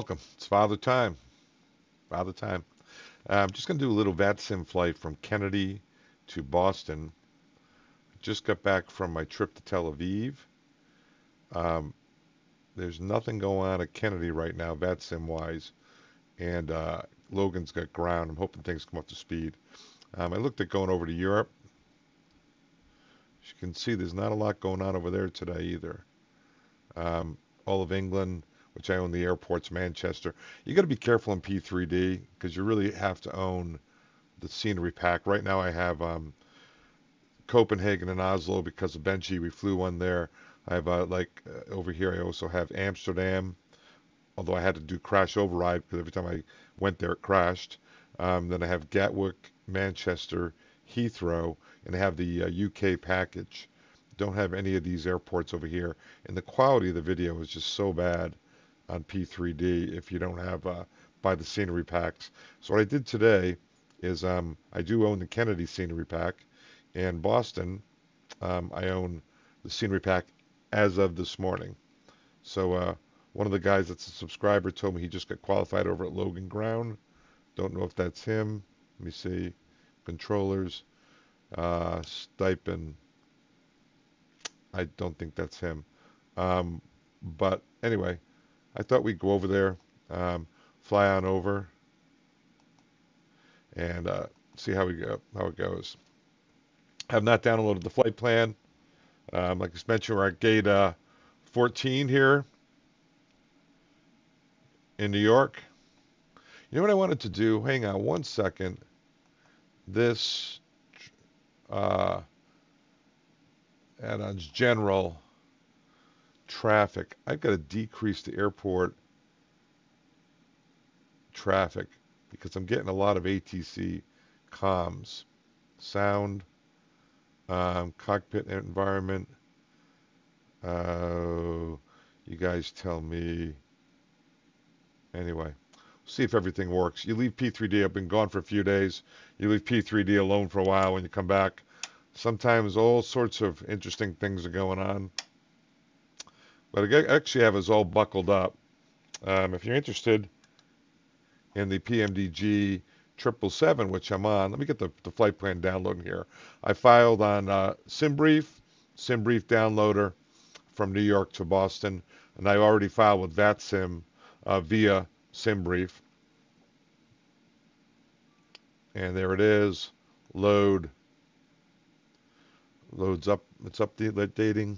welcome. It's Father Time. Father Time. I'm just going to do a little VATSIM flight from Kennedy to Boston. Just got back from my trip to Tel Aviv. Um, there's nothing going on at Kennedy right now, VATSIM wise, and Logan's got ground. I'm hoping things come up to speed. I looked at going over to Europe. As you can see, there's not a lot going on over there today either. All of England, which I own the airports, Manchester. You got to be careful in P3D because you really have to own the scenery pack. Right now I have Copenhagen and Oslo because of Benji. We flew one there. I have over here I also have Amsterdam, although I had to do crash override because every time I went there it crashed. Then I have Gatwick, Manchester, Heathrow, and I have the UK package. Don't have any of these airports over here, and the quality of the video is just so bad on P3D if you don't have buy the scenery packs. So what I did today is I do own the Kennedy scenery pack, and Boston I own the scenery pack as of this morning. So one of the guys that's a subscriber told me he just got qualified over at Logan Ground. Don't know if that's him. Let me see. Controllers, stipend. I don't think that's him. But anyway, I thought we'd go over there, fly on over, and see how it goes. I have not downloaded the flight plan. Like I mentioned, we're at gate 14 here in New York. You know what I wanted to do? Hang on one second. This add-ons general traffic. I've got to decrease the airport traffic because I'm getting a lot of ATC comms, sound, cockpit environment. You guys tell me. Anyway, see if everything works. You leave P3D. I've been gone for a few days. You leave P3D alone for a while. When you come back, sometimes all sorts of interesting things are going on. But I actually have us all buckled up. If you're interested in the PMDG 777, which I'm on, let me get the flight plan downloading here. I filed on SimBrief downloader from New York to Boston, and I already filed with VATSIM via SimBrief. And there it is. Loads up. It's updating.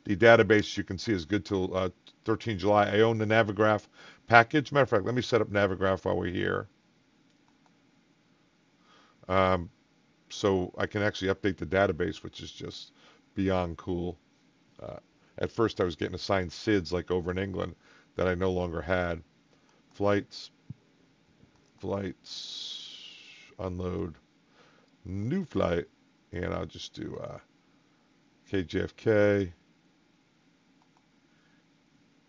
The database you can see is good till 13 July. I own the Navigraph package. Matter of fact, let me set up Navigraph while we're here. So I can actually update the database, which is just beyond cool. At first I was getting assigned SIDS like over in England that I no longer had. Flights, unload, new flight, and I'll just do KJFK,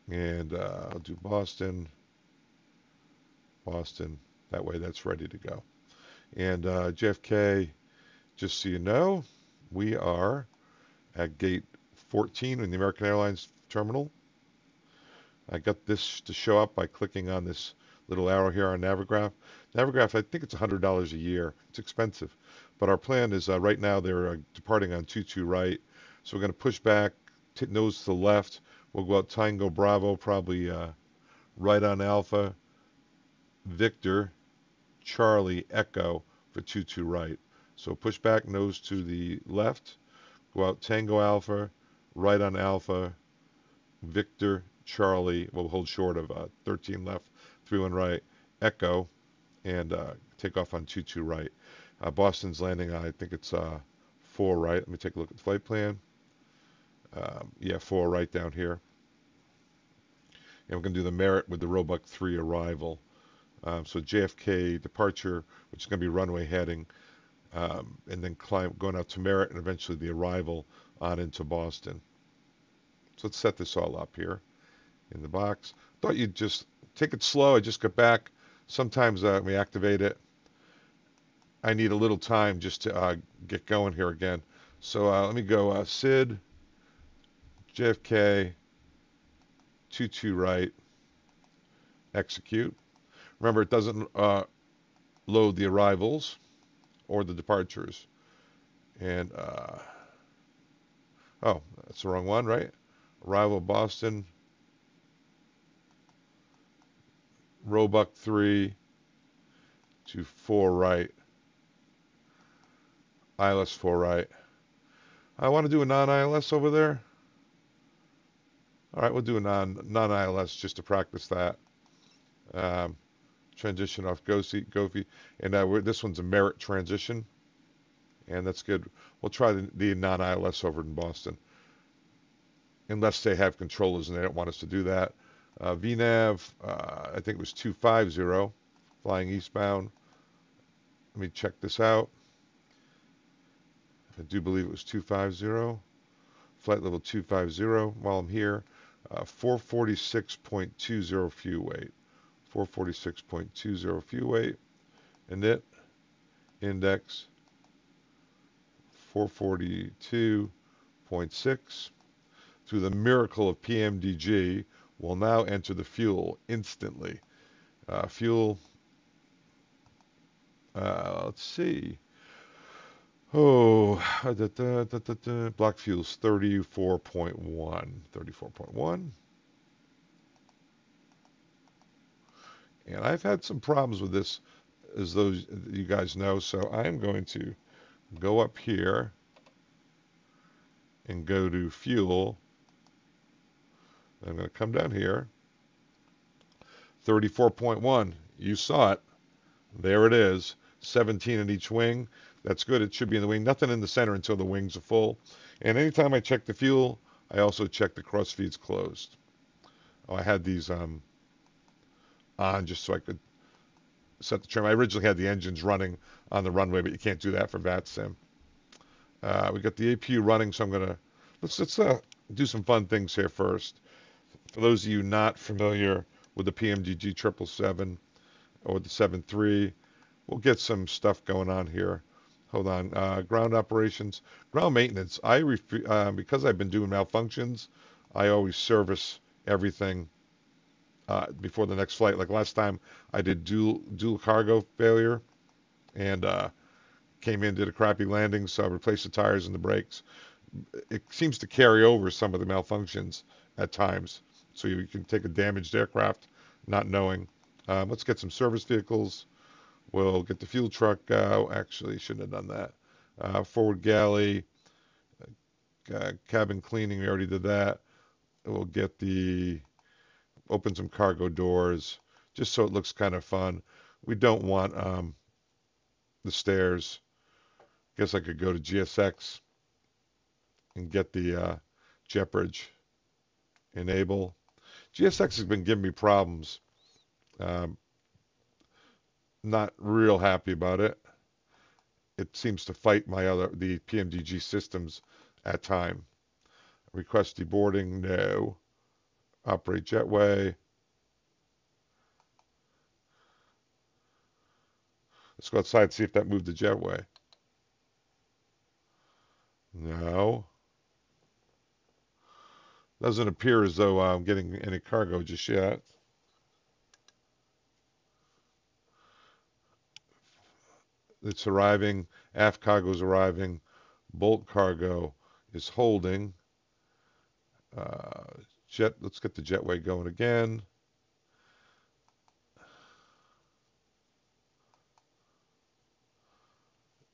and I'll do Boston. That way that's ready to go. And JFK, just so you know, we are at gate 14 in the American Airlines terminal. I got this to show up by clicking on this little arrow here on Navigraph. Navigraph, I think it's $100 a year. It's expensive. But our plan is right now they're departing on 22 right. So we're going to push back, nose to the left. We'll go out Tango Bravo, probably right on Alpha, Victor, Charlie, Echo for 22 right. So push back, nose to the left. Go out Tango Alpha, right on Alpha, Victor, Charlie. We'll hold short of 13 left, 31 right, Echo, and take off on 22 right. Boston's landing on, I think it's 4 right. Let me take a look at the flight plan. Yeah, 4 right down here. And we're going to do the Merit with the Roebuck 3 arrival. So JFK departure, which is going to be runway heading, and then going out to Merit, and eventually the arrival on into Boston. So let's set this all up here in the box. Thought you'd just take it slow. I just got back. Sometimes we activate it. I need a little time just to get going here again. So let me go SID, JFK, 22 right, execute. Remember, it doesn't load the arrivals or the departures. And, oh, that's the wrong one, right? Arrival Boston, Roebuck 3 to 4 right, ILS 4 right. I want to do a non-ILS over there. All right, we'll do a non-ILS just to practice that. Transition off Gofi, and this one's a merit transition, and that's good. We'll try the non-ILS over in Boston, unless they have controllers and they don't want us to do that. VNAV, I think it was 250, flying eastbound. Let me check this out. I do believe it was 250. Flight level 250 while I'm here. 446.20 fuel weight. 446.20 fuel weight. And it, index 442.6. Through the miracle of PMDG, will now enter the fuel instantly. Fuel, let's see. Oh, black fuel's 34.1. 34.1. And I've had some problems with this, as those you guys know, so I'm going to go up here and go to fuel. I'm going to come down here. 34.1. You saw it. There it is. 17 in each wing. That's good. It should be in the wing. Nothing in the center until the wings are full. And anytime I check the fuel, I also check the cross feeds closed. Oh, I had these on just so I could set the trim. I originally had the engines running on the runway, but you can't do that for VATSIM. We got the APU running, so I'm gonna let's do some fun things here first. For those of you not familiar with the PMDG 777 or the 73, we'll get some stuff going on here. Hold on. Ground operations, ground maintenance. Because I've been doing malfunctions, I always service everything before the next flight. Like last time, I did dual cargo failure, and came in, did a crappy landing, so I replaced the tires and the brakes. It seems to carry over some of the malfunctions at times, so you can take a damaged aircraft not knowing. Let's get some service vehicles. We'll get the fuel truck. Actually, shouldn't have done that. Forward galley, cabin cleaning. We already did that. We'll get open some cargo doors, just so it looks kind of fun. We don't want the stairs. Guess I could go to GSX and get the jet bridge. Enable. GSX has been giving me problems. Not real happy about it. It seems to fight the PMDG systems at time. Request deboarding, no. Operate jetway. Let's go outside and see if that moved the jetway. No. Doesn't appear as though I'm getting any cargo just yet. It's arriving. Aft cargo is arriving. Bolt cargo is holding. Let's get the jetway going again.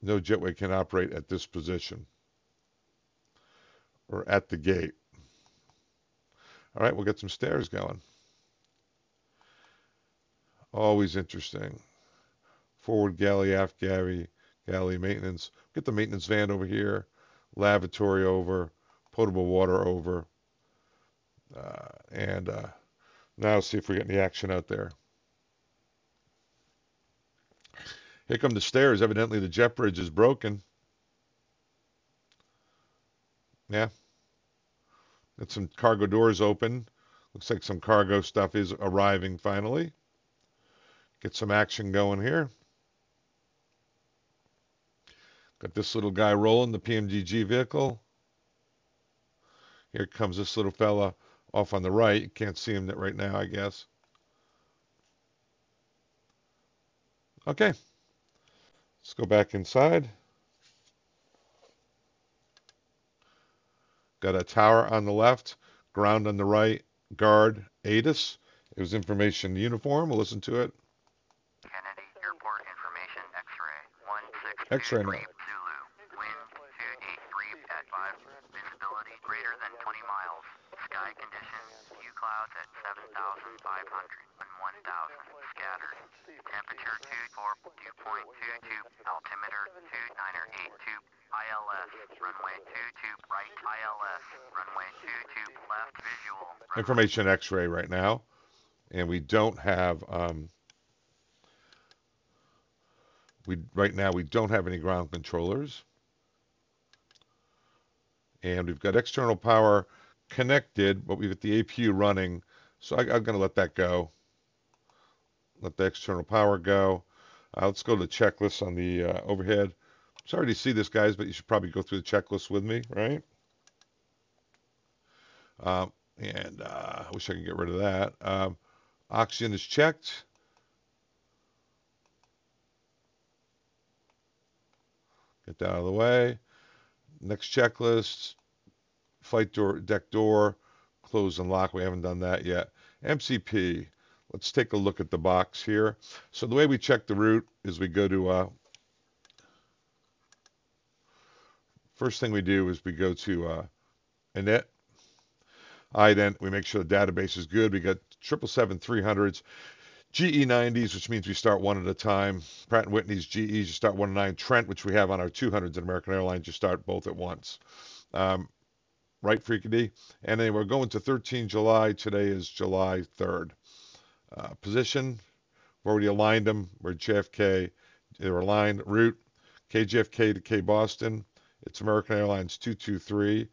No jetway can operate at this position or at the gate. All right, we'll get some stairs going. Always interesting. Forward galley, aft galley maintenance. Get the maintenance van over here. Lavatory over. Potable water over. And now see if we get any action out there. Here come the stairs. Evidently the jet bridge is broken. Yeah. Got some cargo doors open. Looks like some cargo stuff is arriving finally. Get some action going here. Got this little guy rolling, the PMDG vehicle. Here comes this little fella off on the right. You can't see him right now, I guess. Okay, let's go back inside. Got a tower on the left, ground on the right, guard, ATIS. It was information uniform. We'll listen to it. Kennedy Airport information X-ray X-ray 1623 now. Zulu. Wind 283 at 5. Visibility greater than 20 miles. Sky conditions. Few clouds at 7,500 and 1,000. Scattered. Temperature 242.22. Altimeter 2982. ILS. Runway 22 right. ILS. Runway 22 left visual. Information X-ray right now. And we don't have right now we don't have any ground controllers. And we've got external power connected, but we've got the APU running. So I'm going to let that go. Let the external power go. Let's go to the checklist on the overhead. Sorry to see this, guys, but you should probably go through the checklist with me, right? I wish I could get rid of that. Oxygen is checked. Get that out of the way. Next checklist, flight door, deck door, close and lock. We haven't done that yet. MCP. Let's take a look at the box here. So the way we check the route is we go to, first thing we do is we go to init. We make sure the database is good. We got 777-300s, GE90s, which means we start one at a time. Pratt & Whitney's GEs, you start 1 to 9. Trent, which we have on our 200s at American Airlines, you start both at once. Right, Freaky? And then we're going to 13 July. Today is July 3rd. Position, we've already aligned them. We're JFK. They're aligned. Route, KJFK to K Boston. It's American Airlines 223.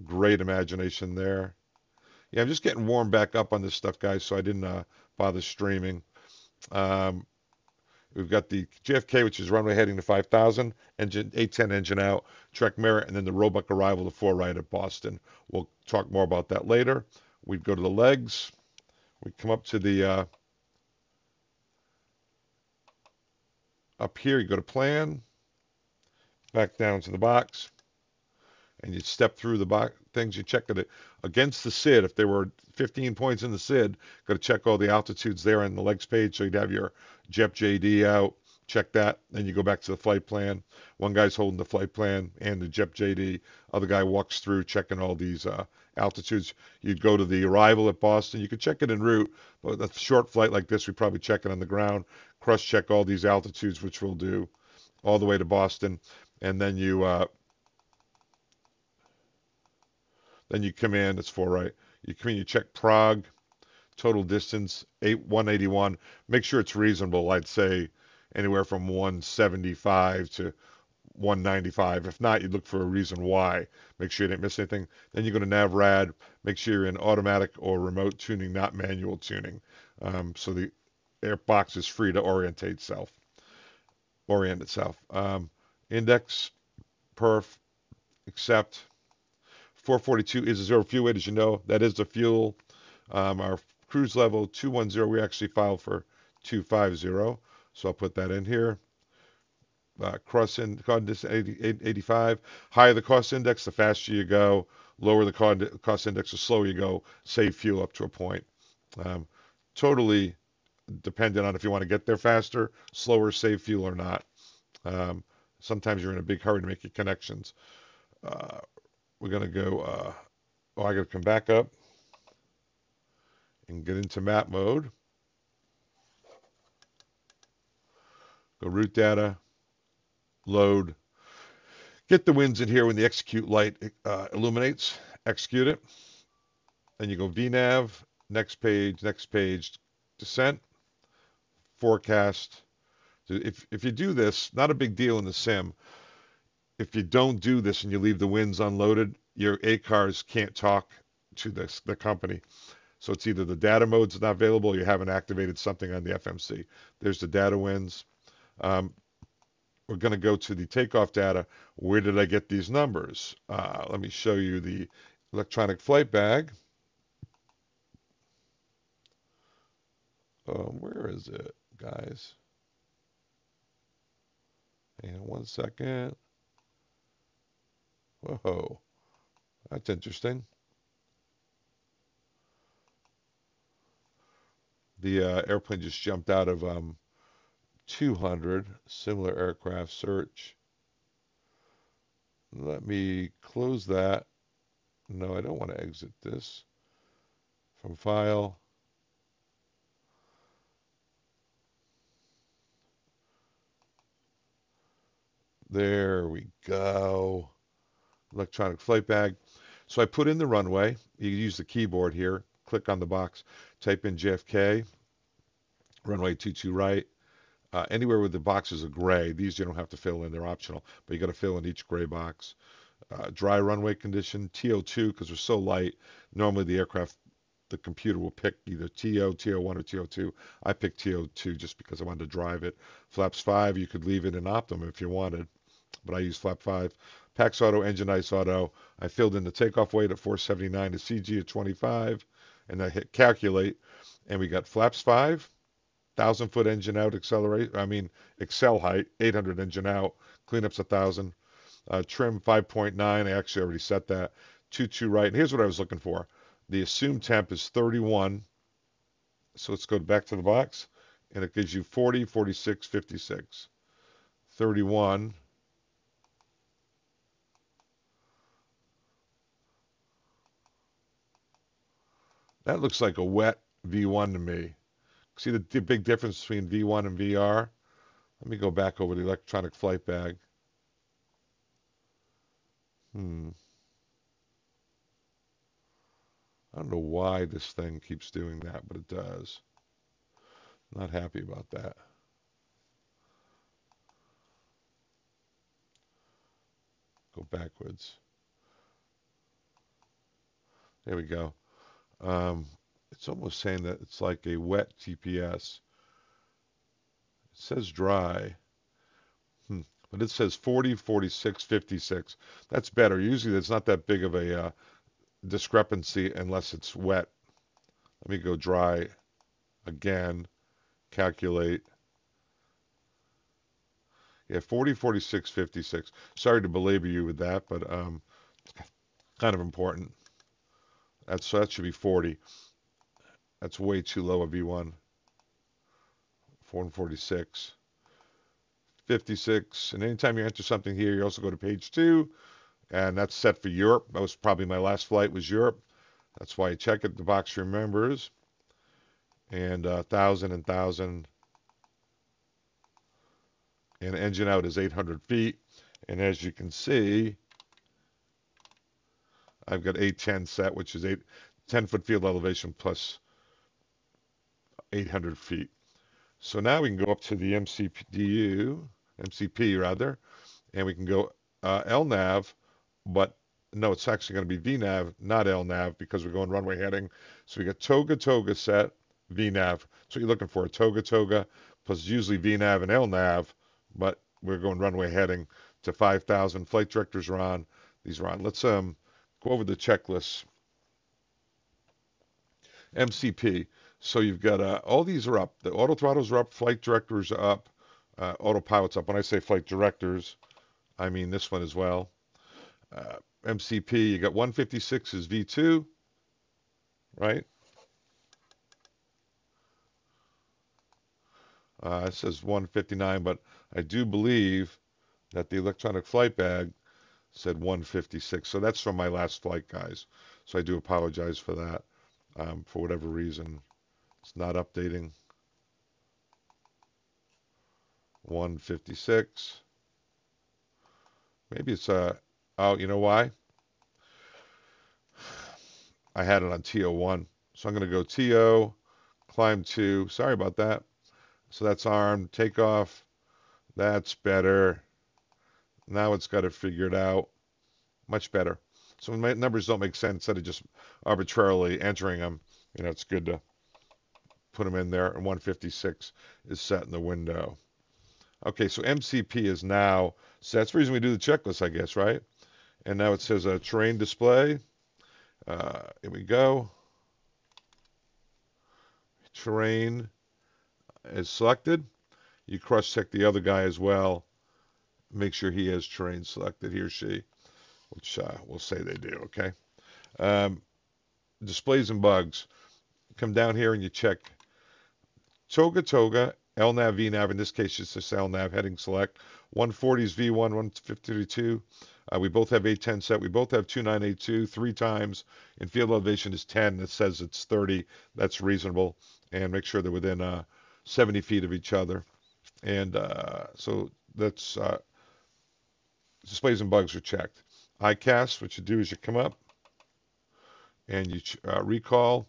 Great imagination there. Yeah, I'm just getting warmed back up on this stuff, guys, so I didn't bother streaming. We've got the JFK, which is runway heading to 5,000, engine 810 engine out, Trek Merit, and then the Roebuck arrival to 4 right at Boston. We'll talk more about that later. We'd go to the legs. We come up to the up here. You go to plan, back down to the box, and you step through the box things. You check it against the SID. If there were 15 points in the SID, got to check all the altitudes there on the legs page. So you'd have your JEP JD out. Check that. Then you go back to the flight plan. One guy's holding the flight plan and the JEP JD. Other guy walks through checking all these altitudes. You'd go to the arrival at Boston. You could check it en route, but a short flight like this, we probably check it on the ground. Cross check all these altitudes, which we'll do all the way to Boston, and then you come in. It's 4 right. You come in. You check Prague. Total distance 181. Make sure it's reasonable. I'd say anywhere from 175 to 195. If not, you'd look for a reason why. Make sure you didn't miss anything. Then you go to NavRad. Make sure you're in automatic or remote tuning, not manual tuning. So the airbox is free to orient itself. Index, perf, accept. 442 is a zero fuel weight, as you know. That is the fuel. Our cruise level 210. We actually filed for 250, so I'll put that in here. Cost index 85. Higher the cost index, the faster you go. Lower the cost index, the slower you go. Save fuel up to a point. Totally dependent on if you want to get there faster, slower, save fuel or not. Sometimes you're in a big hurry to make your connections. We're going to go, I got to come back up and get into map mode. Go route data, load. Get the winds in here when the execute light illuminates. Execute it. Then you go VNav, next page, descent, forecast. If you do this, not a big deal in the sim. If you don't do this and you leave the winds unloaded, your ACARs can't talk to the company. So it's either the data mode's not available or you haven't activated something on the FMC. There's the data winds. We're going to go to the takeoff data. Where did I get these numbers? Let me show you the electronic flight bag. Where is it, guys? Hang on 1 second. Whoa, that's interesting. The airplane just jumped out of 200. Similar aircraft search. Let me close that. No, I don't want to exit this. From file. There we go. Electronic flight bag. So I put in the runway. You use the keyboard here. Click on the box. Type in JFK. Runway 22 right. Anywhere where the boxes are gray, these you don't have to fill in. They're optional. But you got to fill in each gray box. Dry runway condition. TO2, because we're so light. Normally the aircraft, the computer will pick either TO, TO1, or TO2. I picked TO2 just because I wanted to drive it. Flaps 5, you could leave it in optimum if you wanted, but I use flap 5. Pax auto, engine ice auto. I filled in the takeoff weight at 479, the CG at 25, and I hit calculate, and we got flaps 5, 1,000-foot engine out, excel height, 800 engine out, cleanup's 1,000. Trim 5.9, I actually already set that. 22 right, and here's what I was looking for. The assumed temp is 31, so let's go back to the box, and it gives you 40, 46, 56. 31. That looks like a wet V1 to me. See the big difference between V1 and VR? Let me go back over the electronic flight bag. I don't know why this thing keeps doing that, but it does. Not happy about that. Go backwards. There we go. It's almost saying that it's like a wet GPS. It says dry. But it says 40, 46, 56. That's better. Usually it's not that big of a discrepancy unless it's wet. Let me go dry again. Calculate. Yeah, 40, 46, 56. Sorry to belabor you with that, but it's kind of important. So that should be 40. That's way too low a V1. 446. 56. And anytime you enter something here, you also go to page 2. And that's set for Europe. That was probably my last flight was Europe. That's why I check it. The box remembers. And 1,000 and 1,000. And engine out is 800 feet. And as you can see, I've got 810 set, which is 10-foot field elevation plus 800 feet. So now we can go up to the MCP rather, and we can go LNAV, but no, it's actually going to be VNAV, not LNAV, because we're going runway heading. So we got Toga set, VNAV. So you're looking for a Toga, plus usually VNAV and LNAV, but we're going runway heading to 5,000. Flight directors are on. These are on. Let's go over the checklist. MCP. So you've got all these are up. The auto throttles are up. Flight directors are up. Autopilot's up. When I say flight directors, I mean this one as well. MCP, you got 156 is V2, right? It says 159, but I do believe that the electronic flight bag said 156. So that's from my last flight, guys. So I do apologize for that. For whatever reason, it's not updating. 156. Maybe it's oh, you know why? I had it on TO1. So I'm going to go TO, climb 2. Sorry about that. So that's armed. Takeoff. That's better. Now it's got it figured out. Much better. So when my numbers don't make sense, instead of just arbitrarily entering them, it's good to put them in there. And 156 is set in the window. Okay, so MCP is now, so that's the reason we do the checklist, I guess, right? And now it says a terrain display. Here we go. Terrain is selected. You cross-check the other guy as well. make sure he has terrain selected, he or she, which we'll say they do, okay? Um, displays and bugs. Come down here and you check Toga Toga, LNAV, VNAV, in this case it's just LNAV, heading select. 140s V1, 152. We both have 810 set. We both have 2982 three times. And field elevation is 10. It says it's 30. That's reasonable. And make sure they're within 70 feet of each other. And so that's displays and bugs are checked. ICAS, what you do is you come up and you recall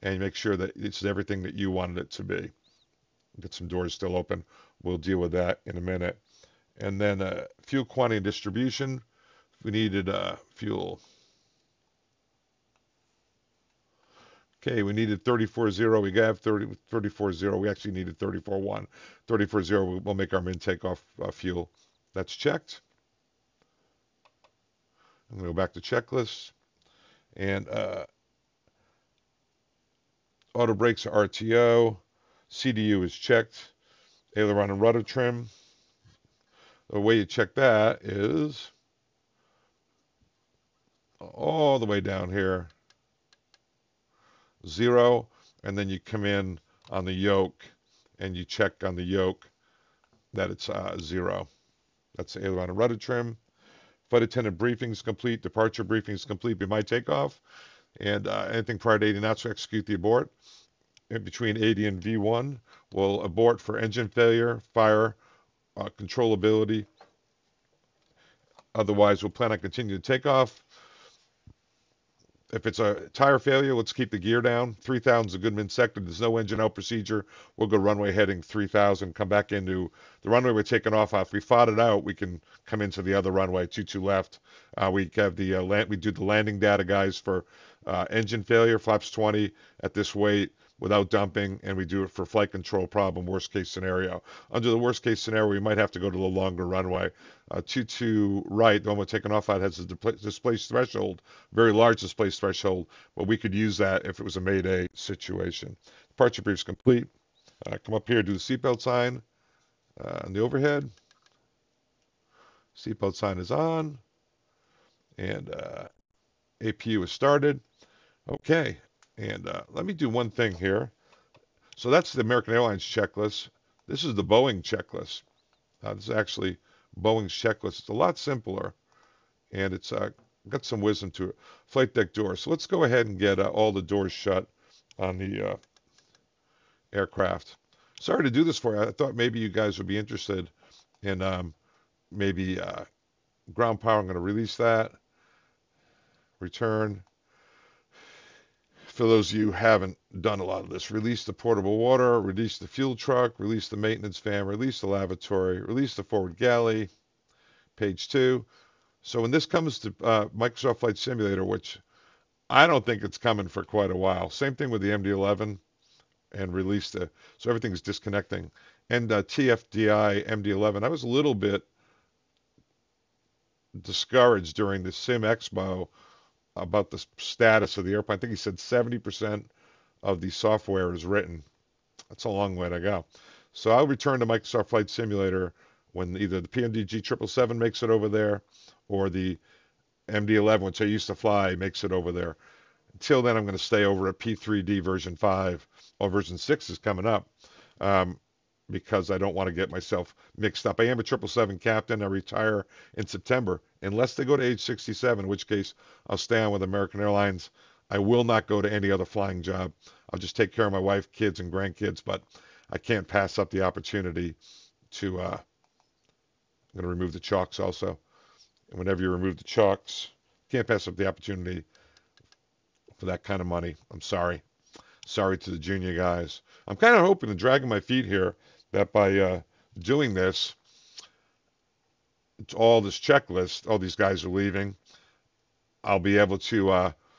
and you make sure that it's everything that you wanted it to be. Get some doors still open. We'll deal with that in a minute. And then fuel quantity and distribution. We needed fuel. Okay, we needed 34.0. We have 34.0. We actually needed 34.1. 34.0, we'll make our min take off fuel. That's checked. I'm going to go back to checklist. And auto brakes are RTO. CDU is checked. Aileron and rudder trim. The way you check that is all the way down here. 0, and then you come in on the yoke and you check on the yoke that it's 0. That's the aileron and rudder trim. Flight attendant briefing is complete. Departure briefing is complete by my takeoff. And anything prior to 80 knots will execute the abort. In between 80 and V1, we'll abort for engine failure, fire, controllability. Otherwise, we'll plan on continuing to take off. If it's a tire failure, let's keep the gear down. 3,000 is a good min sector. There's no engine out procedure. We'll go runway heading 3,000, come back into the runway we're taking off. If we fought it out, we can come into the other runway, 22 left. We have the we do the landing data, guys, for engine failure, flaps 20 at this weight without dumping, and we do it for flight control problem, worst case scenario. Under the worst case scenario, we might have to go to the longer runway. 22 right, the one we're taking off at, has a displaced threshold, very large displaced threshold, but we could use that if it was a Mayday situation. Departure brief's complete. Come up here, do the seatbelt sign on the overhead. Seatbelt sign is on, and APU is started. Okay, and let me do one thing here. So that's the American Airlines checklist. This is the Boeing checklist. This is actually Boeing's checklist. It's a lot simpler, and it's got some wisdom to it. Flight deck door. So let's go ahead and get all the doors shut on the aircraft. Sorry to do this for you. I thought maybe you guys would be interested in maybe ground power. I'm going to release that. Return. For those of you who haven't done a lot of this, release the portable water, release the fuel truck, release the maintenance fan, release the lavatory, release the forward galley, page 2. So when this comes to Microsoft Flight Simulator, which I don't think it's coming for quite a while, same thing with the MD-11, and release the, so everything's disconnecting. And TFDI MD-11, I was a little bit discouraged during the Sim Expo about the status of the airplane. I think he said 70% of the software is written. That's a long way to go. So I'll return to Microsoft Flight Simulator when either the PMDG 777 makes it over there or the MD-11, which I used to fly, makes it over there. Until then, I'm going to stay over at P3D version 5. Well, version 6 is coming up because I don't want to get myself mixed up. I am a 777 captain. I retire in September, unless they go to age 67, in which case I'll stay on with American Airlines. I will not go to any other flying job. I'll just take care of my wife, kids, and grandkids, but I can't pass up the opportunity to, I'm going to remove the chalks also. And whenever you remove the chalks, can't pass up the opportunity for that kind of money. I'm sorry. Sorry to the junior guys. I'm kind of hoping and dragging my feet here that by doing this, all this checklist, all these guys are leaving, I'll be able to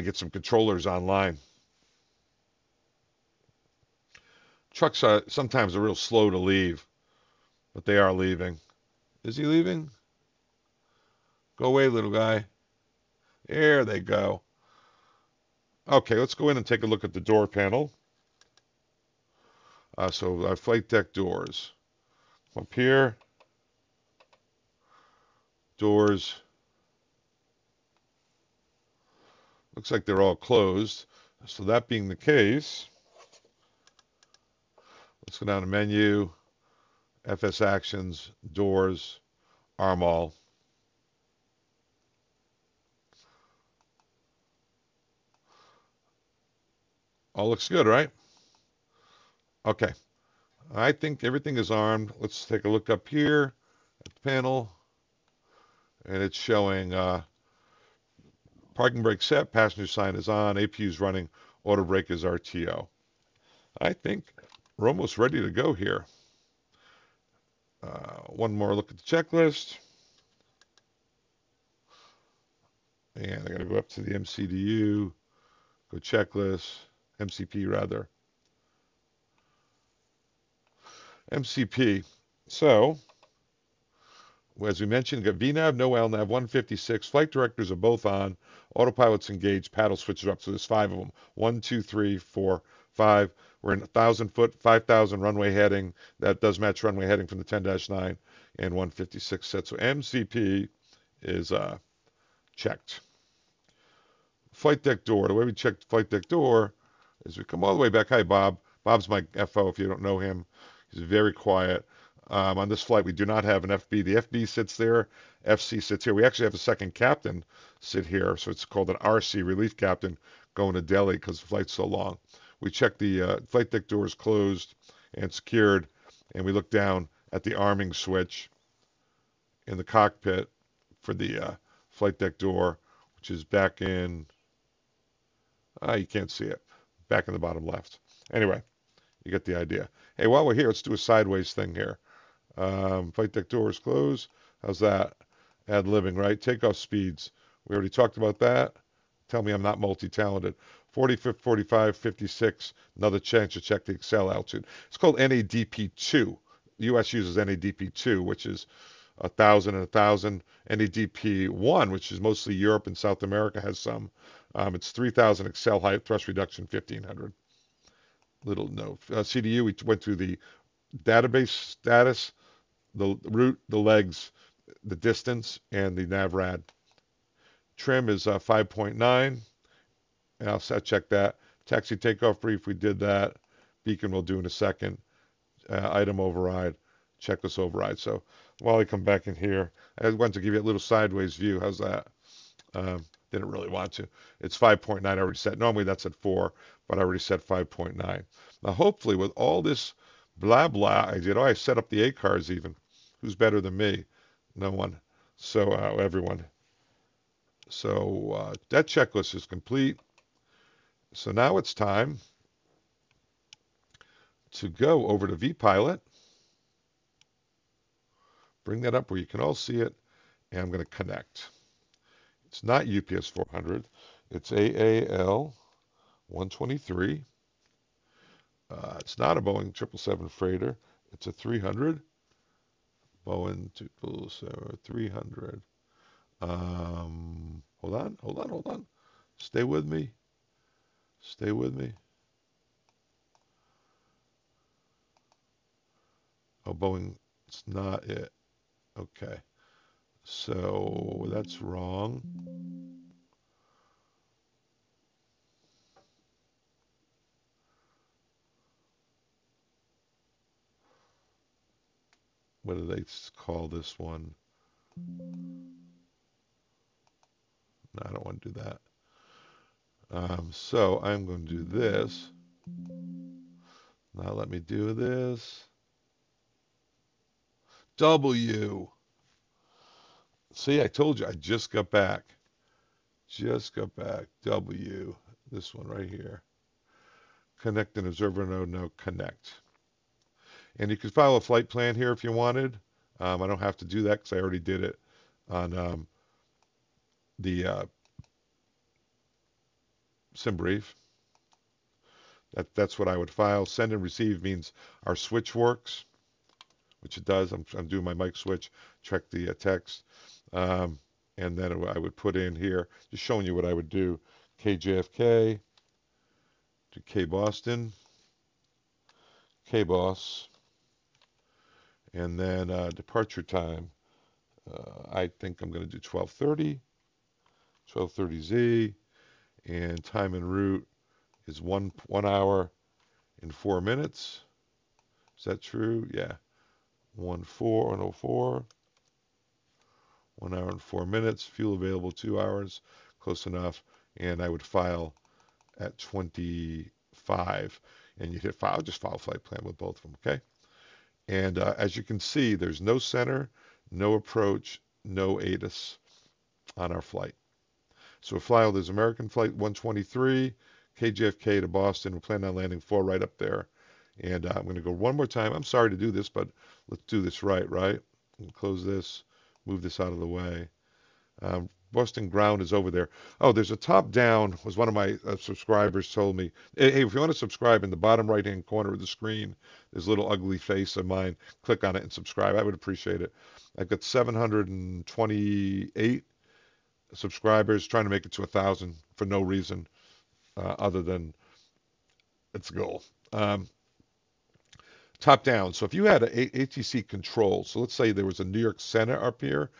get some controllers online. Trucks are sometimes real slow to leave, but they are leaving. Is he leaving? Go away, little guy. There they go. Okay, let's go in and take a look at the door panel. So flight deck doors. Up here, doors. Looks like they're all closed. So that being the case, let's go down to menu, FS actions, doors, arm all. All looks good, right? Okay. I think everything is armed. Let's take a look up here at the panel. And it's showing parking brake set, passenger sign is on, APU is running, auto brake is RTO. I think we're almost ready to go here. One more look at the checklist. And I got to go up to the MCDU, go checklist, MCP rather. MCP. So, as we mentioned, got VNAV, no LNAV, 156. Flight directors are both on. Autopilot's engaged. Paddle switches up. So there's 5 of them. 1, 2, 3, 4, 5. We're in 1,000 foot, 5,000 runway heading. That does match runway heading from the 10-9 and 156 set. So MCP is checked. Flight deck door. The way we check the flight deck door is we come all the way back. Hi, Bob. Bob's my FO if you don't know him. He's very quiet. On this flight, we do not have an FB. The FB sits there. FC sits here. We actually have a second captain sit here. So it's called an RC, relief captain, going to Delhi because the flight's so long. We check the flight deck doors closed and secured, and we look down at the arming switch in the cockpit for the flight deck door, which is back in, you can't see it, back in the bottom left. Anyway, you get the idea. Hey, while we're here, let's do a sideways thing here. Flight deck doors closed. How's that? Ad living, right? Takeoff speeds. We already talked about that. Tell me I'm not multi-talented. 40, 45, 56. Another chance to check the Excel altitude. It's called NADP2. The U.S. uses NADP2, which is 1,000 and 1,000. NADP1, which is mostly Europe and South America, has some. It's 3,000 Excel height, thrust reduction 1,500. Little note. CDU, we went through the database status, the route, the legs, the distance, and the NavRad. Trim is 5.9, and I'll check that. Taxi takeoff brief, we did that. Beacon we'll do in a second. Item override, checklist override. So while I come back in here, I want to give you a little sideways view. How's that? Didn't really want to. It's 5.9 I already set. Normally that's at 4, but I already set 5.9. Now hopefully with all this blah blah I did, I set up the ACARs even. Who's better than me? No one. So everyone. So that checklist is complete. So now it's time to go over to vPilot. Bring that up where you can all see it, and I'm going to connect. It's not UPS 400. It's AAL 123. It's not a Boeing 777 freighter. It's a 300. Boeing 300. Hold on. Stay with me. Oh, Boeing, it's not it. Okay. So that's wrong. What do they call this one? No, I don't want to do that. So I'm going to do this. Now let me do this. W. See, I told you, I just got back. W. This one right here. Connect an observer node, no connect. And you could file a flight plan here if you wanted. I don't have to do that because I already did it on the sim brief. That's what I would file. Send and receive means our switch works, which it does. I'm doing my mic switch, check the text, and then I would put in here, just showing you what I would do. KJFK, to K-Boston, KBOS, and then departure time. I think I'm going to do 12:30, 12:30Z, and time en route is 1 hour and 4 minutes. Is that true? Yeah. 1:04. 1 hour and 4 minutes. Fuel available 2 hours. Close enough. And I would file at 25. And you'd hit file. Just file flight plan with both of them. Okay. And as you can see, there's no center, no approach, no ATIS on our flight. So we fly this American flight 123, KJFK to Boston. We plan on landing 4 right up there. And I'm going to go one more time. I'm sorry to do this, but let's do this right? Close this, move this out of the way. Boston ground is over there. Oh, there's a top down, was one of my subscribers told me. Hey, if you want to subscribe, in the bottom right-hand corner of the screen, there's a little ugly face of mine. Click on it and subscribe. I would appreciate it. I've got 728 subscribers, trying to make it to 1,000 for no reason other than it's a goal. Top down. So if you had an ATC control, so let's say there was a New York Center up here,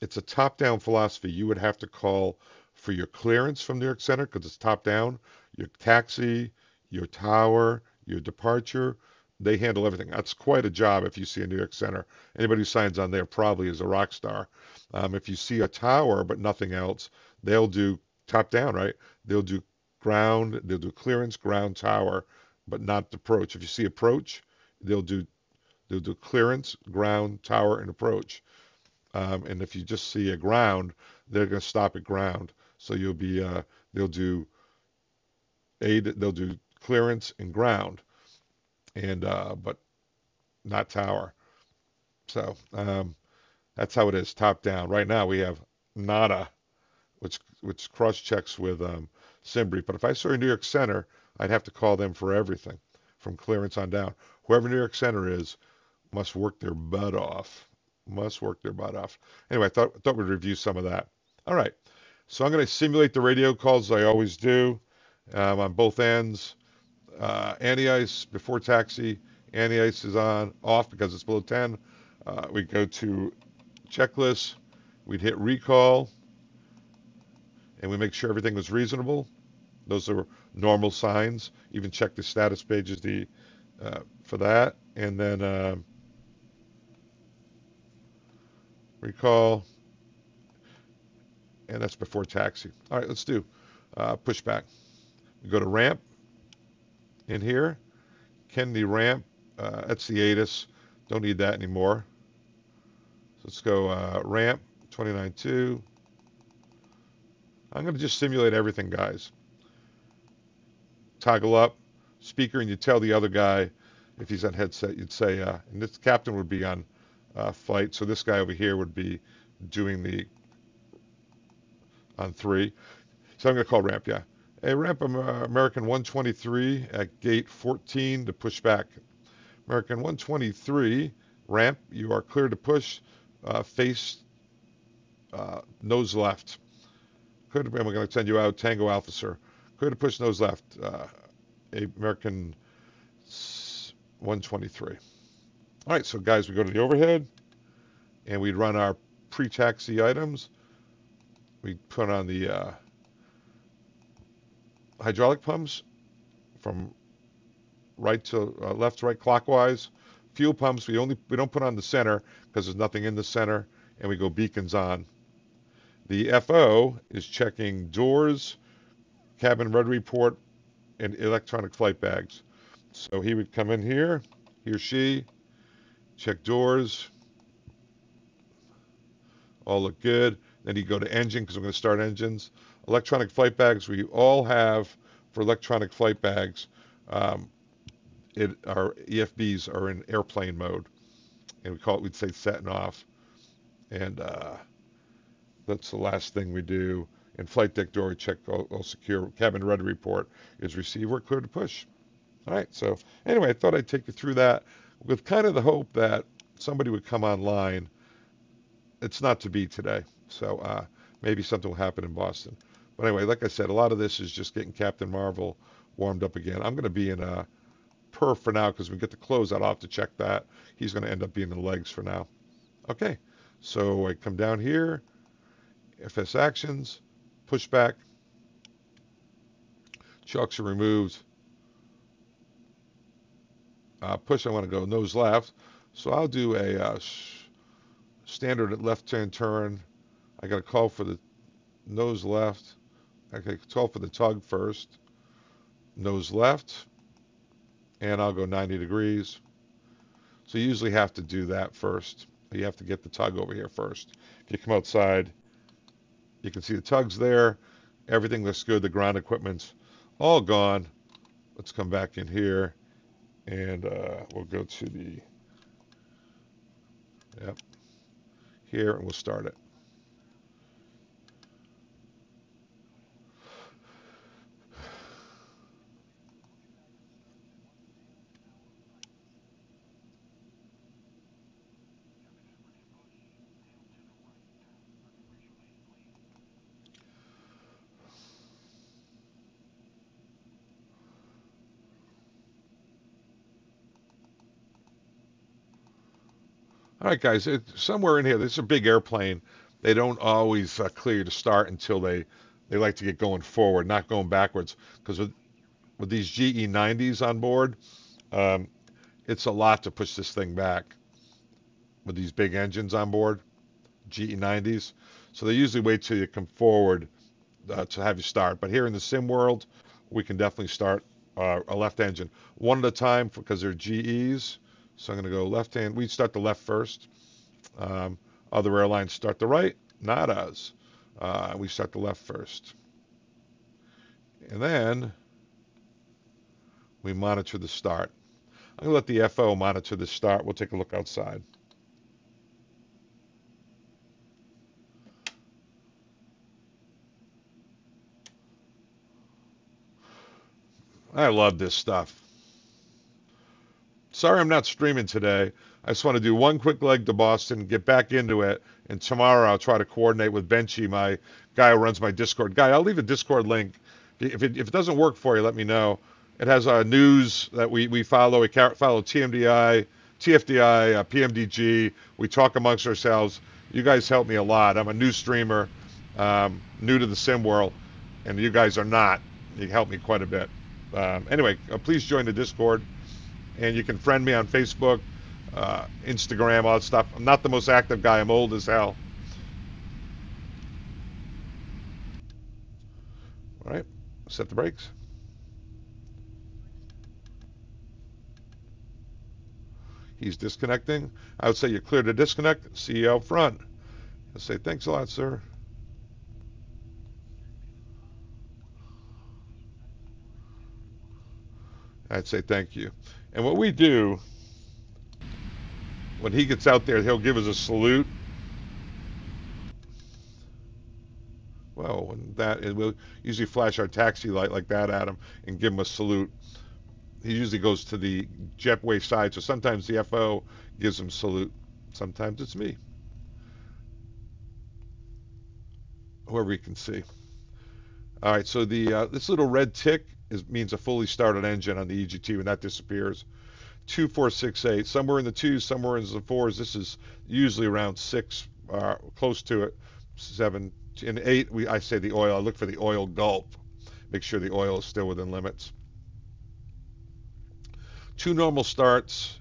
it's a top-down philosophy. You would have to call for your clearance from New York Center because it's top-down, your taxi, your tower, your departure. They handle everything. That's quite a job if you see a New York Center. Anybody who signs on there probably is a rock star. If you see a tower but nothing else, they'll do top-down, right? They'll do ground, they'll do clearance, ground, tower, but not approach. If you see approach, they'll do clearance, ground, tower, and approach. And if you just see a ground, they're going to stop at ground. So you'll be they'll do clearance and ground, and but not tower. So that's how it is, top down. Right now we have nada, which cross checks with Simbrief. But if I saw a New York Center, I'd have to call them for everything from clearance on down. Whoever New York Center is must work their butt off. Anyway, I thought we'd review some of that. All right. So I'm going to simulate the radio calls as I always do on both ends. Anti-ice before taxi. Anti-ice is off because it's below 10. We go to checklist. We'd hit recall. And we make sure everything was reasonable. Those are normal signs. Even check the status pages for that. And then recall. And that's before taxi. All right, let's do pushback. We go to ramp in here. Kennedy ramp. That's the ATIS. Don't need that anymore. So let's go ramp 29.2. I'm going to just simulate everything, guys. Toggle up, speaker, and you tell the other guy, if he's on headset, you'd say, and this captain would be on flight, so this guy over here would be doing on 3. So I'm going to call ramp, yeah. Hey, ramp American 123 at gate 14 to push back. American 123, ramp, you are clear to push, face nose left. We're going to send you out, Tango Alpha, sir. Clear to push nose left, American 123. All right, so guys, we go to the overhead, and we run our pre-taxi items. We put on the hydraulic pumps from right to left to right clockwise. Fuel pumps, we don't put on the center because there's nothing in the center, and we go beacons on. The FO is checking doors, cabin red report, and electronic flight bags. So he would come in here, he or she, check doors, all look good. Then you go to engine because we're going to start engines. Electronic flight bags, we all have for electronic flight bags, our EFBs are in airplane mode. And we'd say set and off. And that's the last thing we do. And flight deck door, check all secure. Cabin red report is received. We're clear to push. All right. So anyway, I thought I'd take you through that with kind of the hope that somebody would come online. It's not to be today. So maybe something will happen in Boston. But anyway, like I said, a lot of this is just getting Captain Marvel warmed up again. I'm going to be in a perf for now because we get to close out. I'll have to check that. He's going to end up being in the legs for now. Okay, so I come down here, FS actions, pushback, chocks are removed. Push, I want to go nose left. So I'll do a standard left-hand turn. I got to call for the nose left. I got to call for the tug first. Nose left. And I'll go 90 degrees. So you usually have to do that first. You have to get the tug over here first. If you come outside, you can see the tugs there. Everything looks good. The ground equipment's all gone. Let's come back in here. And we'll go to the, here, and we'll start it. All right, guys, somewhere in here, this is a big airplane. They don't always clear you to start until they like to get going forward, not going backwards. Because with these GE90s on board, it's a lot to push this thing back with these big engines on board, GE90s. So they usually wait till you come forward to have you start. But here in the sim world, we can definitely start a left engine. One at a time because they're GEs. So I'm going to go left hand. We start the left first. Other airlines start the right. Not us. We start the left first. And then we monitor the start. I'm going to let the FO monitor the start. We'll take a look outside. I love this stuff. Sorry I'm not streaming today. I just want to do one quick leg to Boston, get back into it, and tomorrow I'll try to coordinate with Benchy, my guy who runs my Discord. Guy, I'll leave a Discord link. If it doesn't work for you, let me know. It has news that we follow. We follow TMDI, TFDI, PMDG. We talk amongst ourselves. You guys help me a lot. I'm a new streamer, new to the sim world, and you guys are not. You help me quite a bit. Anyway, please join the Discord. And you can friend me on Facebook, Instagram, all that stuff. I'm not the most active guy. I'm old as hell. All right, set the brakes. He's disconnecting. I would say you're clear to disconnect. See you out front. I'll say thanks a lot, sir. I'd say thank you. And what we do, when he gets out there, he'll give us a salute. Well, when that, we'll usually flash our taxi light like that at him and give him a salute. He usually goes to the jetway side, so sometimes the FO gives him a salute. Sometimes it's me. Whoever you can see. All right, so the this little red tick means a fully started engine on the EGT when that disappears. 2468, somewhere in the 2s, somewhere in the 4s. This is usually around 6, close to it. 7 and 8. I say the oil. I look for the oil gulp. Make sure the oil is still within limits. 2 normal starts.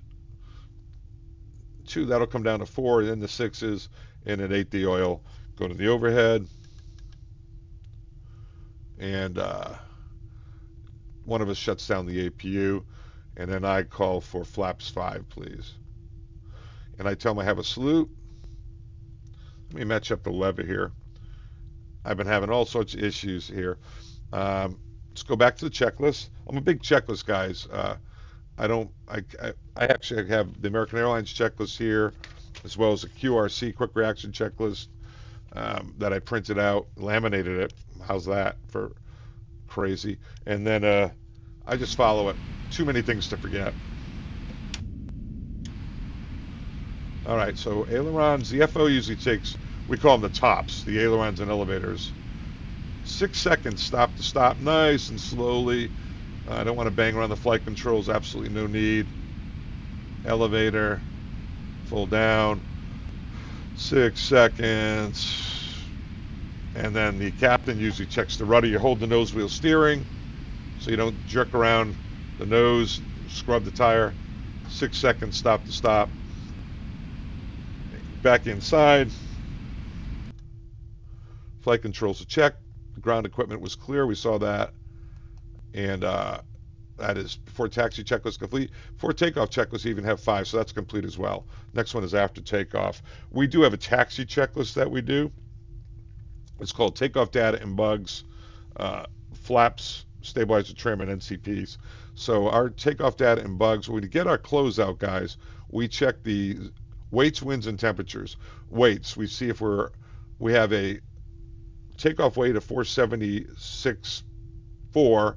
2, that'll come down to 4, and then the 6s, and at 8 the oil. Go to the overhead, and one of us shuts down the APU, and then I call for flaps 5, please. And I tell them I have a salute. Let me match up the lever here. I've been having all sorts of issues here. Let's go back to the checklist. I'm a big checklist, guys. I actually have the American Airlines checklist here, as well as a QRC, quick reaction checklist, that I printed out, laminated it. How's that for crazy? And then I just follow it. Too many things to forget. All right, so ailerons, the FO usually takes, we call them the tops, the ailerons and elevators. 6 seconds stop to stop, nice and slowly. I don't want to bang around the flight controls, absolutely no need. Elevator, full down, 6 seconds. And then the captain usually checks the rudder. You hold the nose wheel steering so you don't jerk around the nose, scrub the tire. 6 seconds, stop to stop. Back inside. Flight controls are checked. The ground equipment was clear. We saw that. And that is before taxi checklist complete. Before takeoff checklist, you even have 5, so that's complete as well. Next one is after takeoff. We do have a taxi checklist that we do. It's called takeoff data and bugs, flaps, stabilizer trim, and NCPs. So our takeoff data and bugs, when we get our closeout, guys, we check the weights, winds, and temperatures. Weights, we see if we have a takeoff weight of 476.4,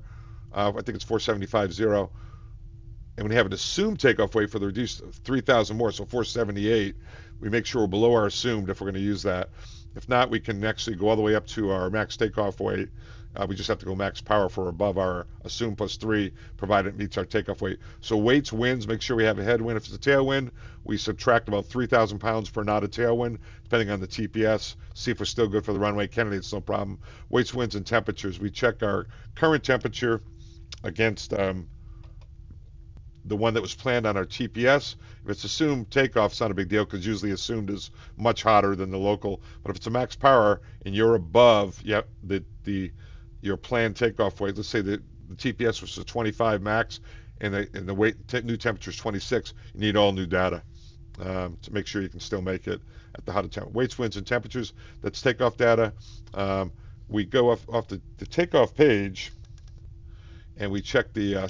I think it's 475.0, and we have an assumed takeoff weight for the reduced 3,000 more, so 478. We make sure we're below our assumed if we're going to use that. If not, we can actually go all the way up to our max takeoff weight. We just have to go max power for above our assumed +3, provided it meets our takeoff weight. So weights, winds, make sure we have a headwind. If it's a tailwind, we subtract about 3,000 pounds per knot of tailwind, depending on the TPS. See if we're still good for the runway. Kennedy, it's no problem. Weights, winds, and temperatures. We check our current temperature against the one that was planned on our TPS. If it's assumed takeoff, it's not a big deal because usually assumed is much hotter than the local. But if it's a max power and you're above your planned takeoff weight, let's say the TPS was a 25 max and the new temperature is 26, you need all new data to make sure you can still make it at the hottest temperature. Weights, winds, and temperatures, that's takeoff data. We go off the takeoff page and we check the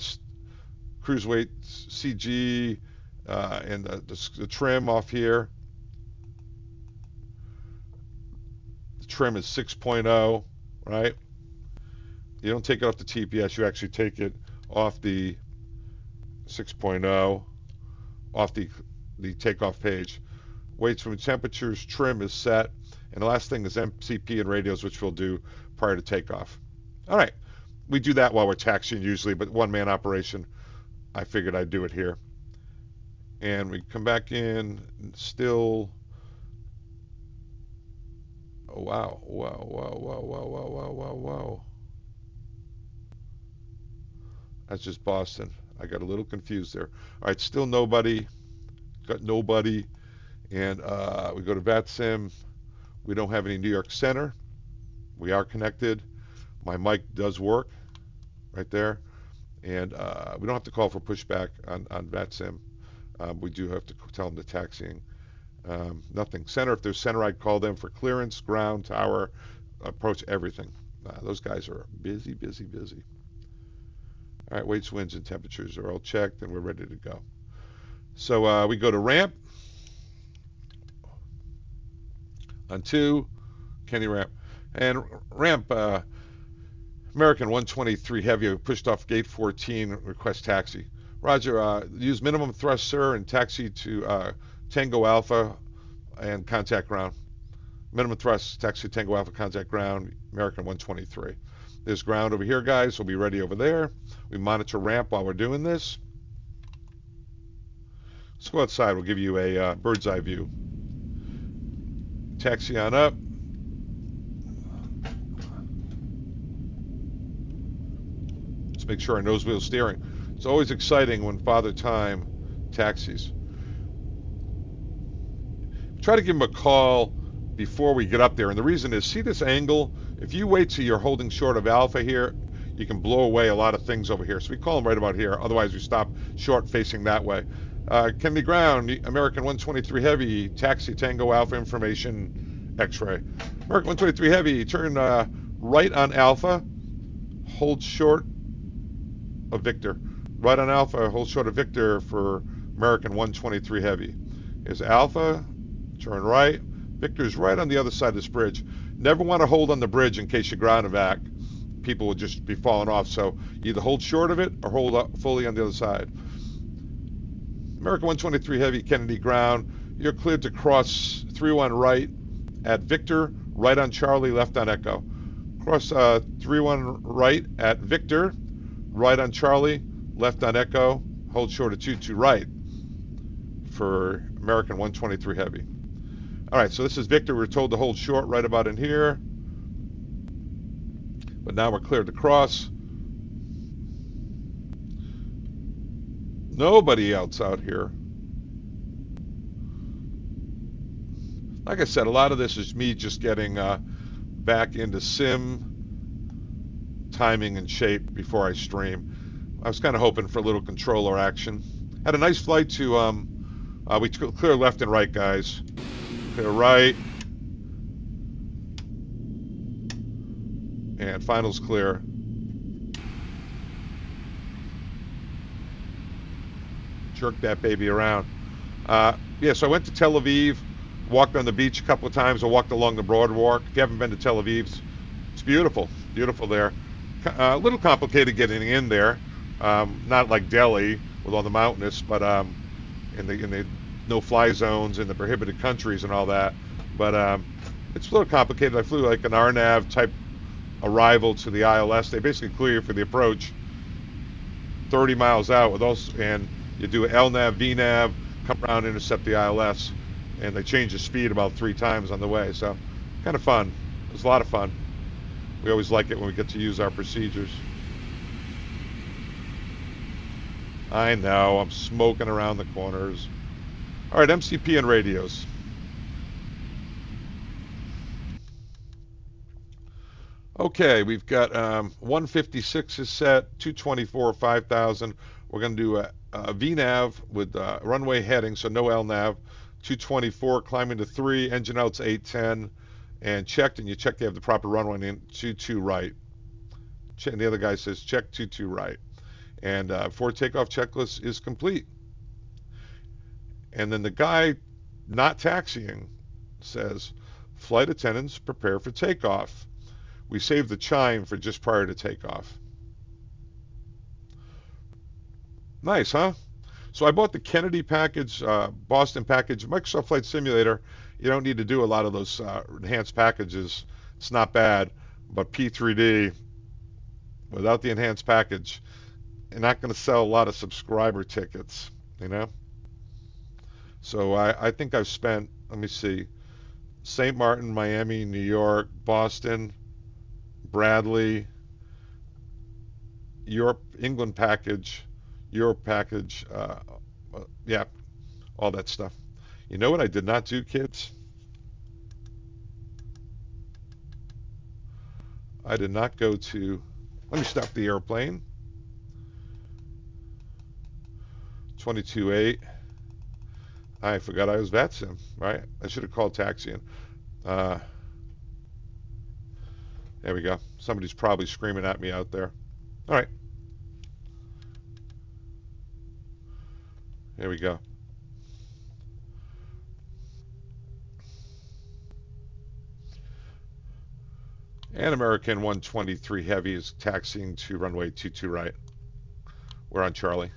cruise weight, CG, and the trim off here. The trim is 6.0, right? You don't take it off the TPS, you actually take it off the 6.0, off the takeoff page. Weights and temperatures, trim is set. And the last thing is MCP and radios, which we'll do prior to takeoff. All right, we do that while we're taxiing usually, but one-man operation. I figured I'd do it here. And we come back in, and still, oh, wow, wow, wow, wow, wow, wow, wow, wow, wow. That's just Boston. I got a little confused there. All right, still nobody, got nobody. And we go to VATSIM. We don't have any New York Center. We are connected. My mic does work right there. And we don't have to call for pushback on VATSIM. We do have to tell them the taxiing. Nothing. Center, if there's center, I'd call them for clearance, ground, tower, approach, everything. Those guys are busy, busy, busy. All right, weights, winds, and temperatures are all checked, and we're ready to go. So we go to ramp. On 2, Kenny ramp. And ramp, American 123 Heavy, pushed off gate 14, request taxi. Roger, use minimum thrust, sir, and taxi to Tango Alpha and contact ground. Minimum thrust, taxi Tango Alpha, contact ground, American 123. There's ground over here, guys. We'll be ready over there. We monitor ramp while we're doing this. Let's go outside. We'll give you a bird's eye view. Taxi on up. Let's make sure our nose wheel steering. It's always exciting when Father Time taxis. Try to give him a call before we get up there. And the reason is, see this angle? If you wait till you're holding short of Alpha here, you can blow away a lot of things over here. So we call them right about here. Otherwise, we stop short facing that way. Can be ground, American 123 Heavy, taxi Tango Alpha information, X-ray. American 123 Heavy, turn right on Alpha, hold short of Victor. Right on Alpha, hold short of Victor for American 123 Heavy. Is Alpha, turn right. Victor's right on the other side of this bridge. Never want to hold on the bridge in case you ground evac. People will just be falling off. So either hold short of it or hold up fully on the other side. American 123 Heavy, Kennedy ground. You're cleared to cross 31 right at Victor, right on Charlie, left on Echo. Cross 31 right at Victor, right on Charlie, left on Echo, hold short at 22 right for American 123 Heavy. All right, so this is Victor. We're told to hold short right about in here. But now we're cleared to cross. Nobody else out here. Like I said, a lot of this is me just getting back into sim timing and shape before I stream. I was kind of hoping for a little controller action. Had a nice flight to, we clear left and right, guys. Clear right. And finals clear. Jerk that baby around. Yeah, so I went to Tel Aviv, walked on the beach a couple of times. I walked along the Broadwalk. If you haven't been to Tel Aviv, it's beautiful. Beautiful there. A little complicated getting in there. Not like Delhi with all the mountainous, but in the no-fly zones in the prohibited countries and all that. But it's a little complicated. I flew like an RNAV type arrival to the ILS. They basically clear you for the approach 30 miles out with those, and you do LNAV, VNAV, come around, intercept the ILS, and they change the speed about 3 times on the way. So kind of fun. It was a lot of fun. We always like it when we get to use our procedures. I know, I'm smoking around the corners. All right, MCP and radios. Okay, we've got 156 is set, 224, 5,000. We're going to do a VNAV with runway heading, so no LNAV. 224, climbing to 3, engine out's 810, and checked, and you check they have the proper runway in 22 right. And the other guy says check 22 right. And before takeoff checklist is complete. And then the guy not taxiing says, flight attendants prepare for takeoff. We saved the chime for just prior to takeoff. Nice, huh? So I bought the Kennedy package, Boston package, Microsoft Flight Simulator. You don't need to do a lot of those enhanced packages. It's not bad, but P3D, without the enhanced package, you're not going to sell a lot of subscriber tickets, you know? So I think I've spent, let me see, St. Martin, Miami, New York, Boston, Bradley, Europe, England package, Europe package, yeah, all that stuff. You know what I did not do, kids? I did not go to, let me stop the airplane. 22.8. I forgot I was VATSIM, right? I should have called taxiing. There we go. Somebody's probably screaming at me out there. All right. There we go. And American 123 Heavy is taxiing to runway 22 right. We're on Charlie.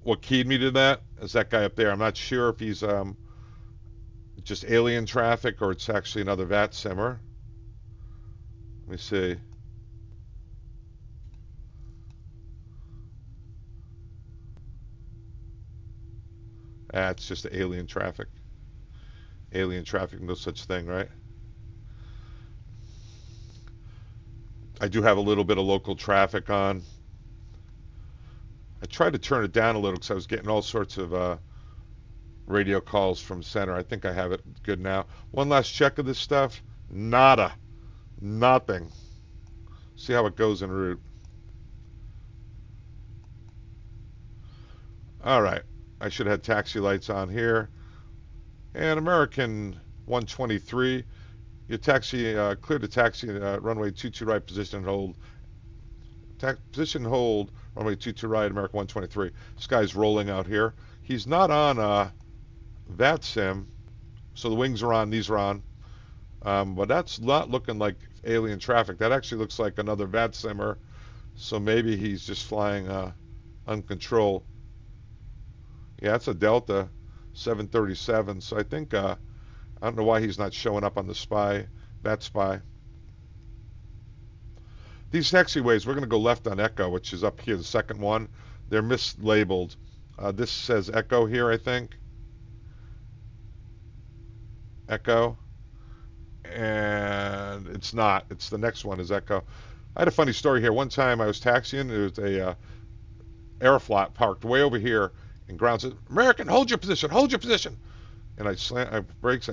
What keyed me to that is that guy up there. I'm not sure if he's just alien traffic or it's actually another VATSIMmer. Let me see. It's just alien traffic. Alien traffic, no such thing, right? I do have a little bit of local traffic on. I tried to turn it down a little because I was getting all sorts of radio calls from center. I think I have it good now. One last check of this stuff. Nada. Nothing. See how it goes en route. All right. I should have had taxi lights on here. And American 123, your taxi, clear to taxi, runway 22 right, position and hold. Position and hold, runway 22 right, American 123. This guy's rolling out here. He's not on VATSIM, so the wings are on, these are on. But that's not looking like alien traffic. That actually looks like another VATSIMmer, so maybe he's just flying uncontrolled. Yeah, it's a Delta 737, so I think, I don't know why he's not showing up on the SPY, VATSPY. These taxiways, we're going to go left on Echo, which is up here, the second one. They're mislabeled. This says Echo here, I think. Echo. And it's not. It's the next one is Echo. I had a funny story here. One time I was taxiing. There was a Aeroflot parked way over here, and ground said, "American, hold your position, hold your position." And I slammed brakes.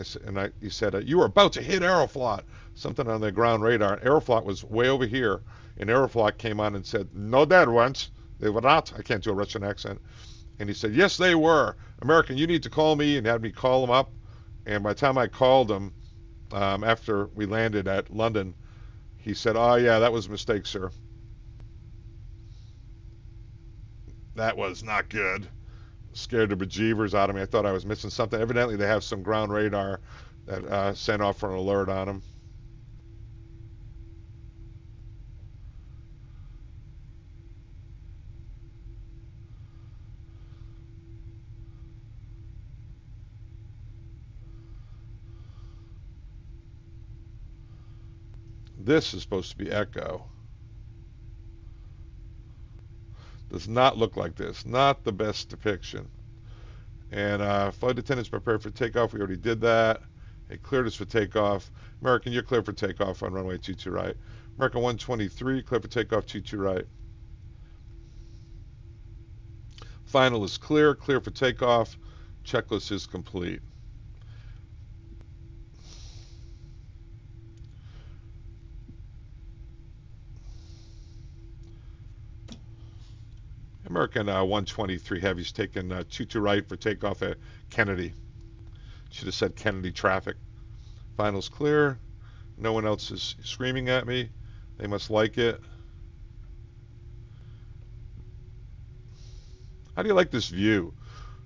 He said, "You were about to hit Aeroflot." Something on the ground radar. Aeroflot was way over here, and Aeroflot came on and said, "No, that once they were not." I can't do a Russian accent. And he said, "Yes, they were. American, you need to call me," and had me call him up. And by the time I called him, after we landed at London, he said, "Oh yeah, that was a mistake, sir." That was not good. Scared the bejeevers out of me. I thought I was missing something. Evidently, they have some ground radar that sent off for an alert on them. This is supposed to be Echo. Does not look like this. Not the best depiction. And flight attendants prepared for takeoff. We already did that. It cleared us for takeoff. American, you're clear for takeoff on runway 22 right. American 123, clear for takeoff 22 right. Final is clear. Clear for takeoff. Checklist is complete. American 123 Heavy's taking 22 right for takeoff at Kennedy. Should have said Kennedy traffic. Final's clear. No one else is screaming at me. They must like it. How do you like this view?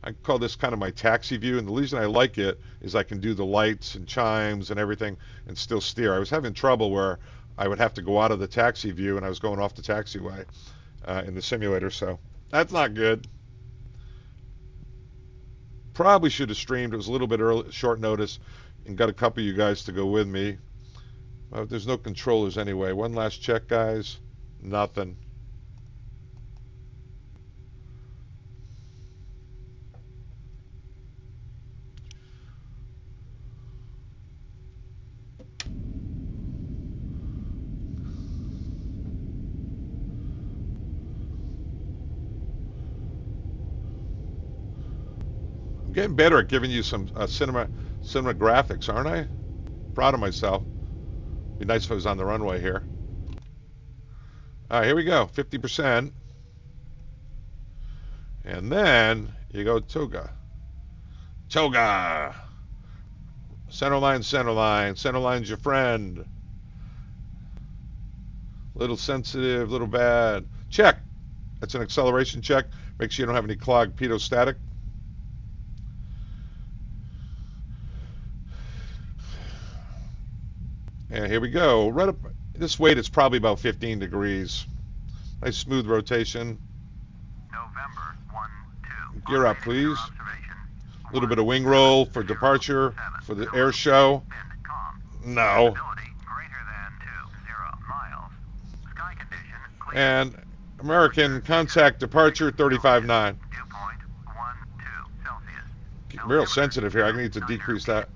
I call this kind of my taxi view, and the reason I like it is I can do the lights and chimes and everything and still steer. I was having trouble where I would have to go out of the taxi view and I was going off the taxiway in the simulator, so that's not good. Probably should have streamed. It was a little bit early, short notice, and got a couple of you guys to go with me. There's no controllers anyway. One last check, guys. Nothing. I'm getting better at giving you some cinema graphics, aren't I? Proud of myself. Be nice if I was on the runway here. All right, here we go. 50%. And then you go Toga. Toga. Center line, center line. Center line's your friend. Little sensitive, little bad. Check. That's an acceleration check. Make sure you don't have any clogged pedostatic. And here we go. Right up this weight is probably about 15 degrees. Nice smooth rotation. November 1-2. Gear up, please. A little bit of wing roll for departure for the air show. No. And American contact departure 35.9. Real sensitive here. I need to decrease that.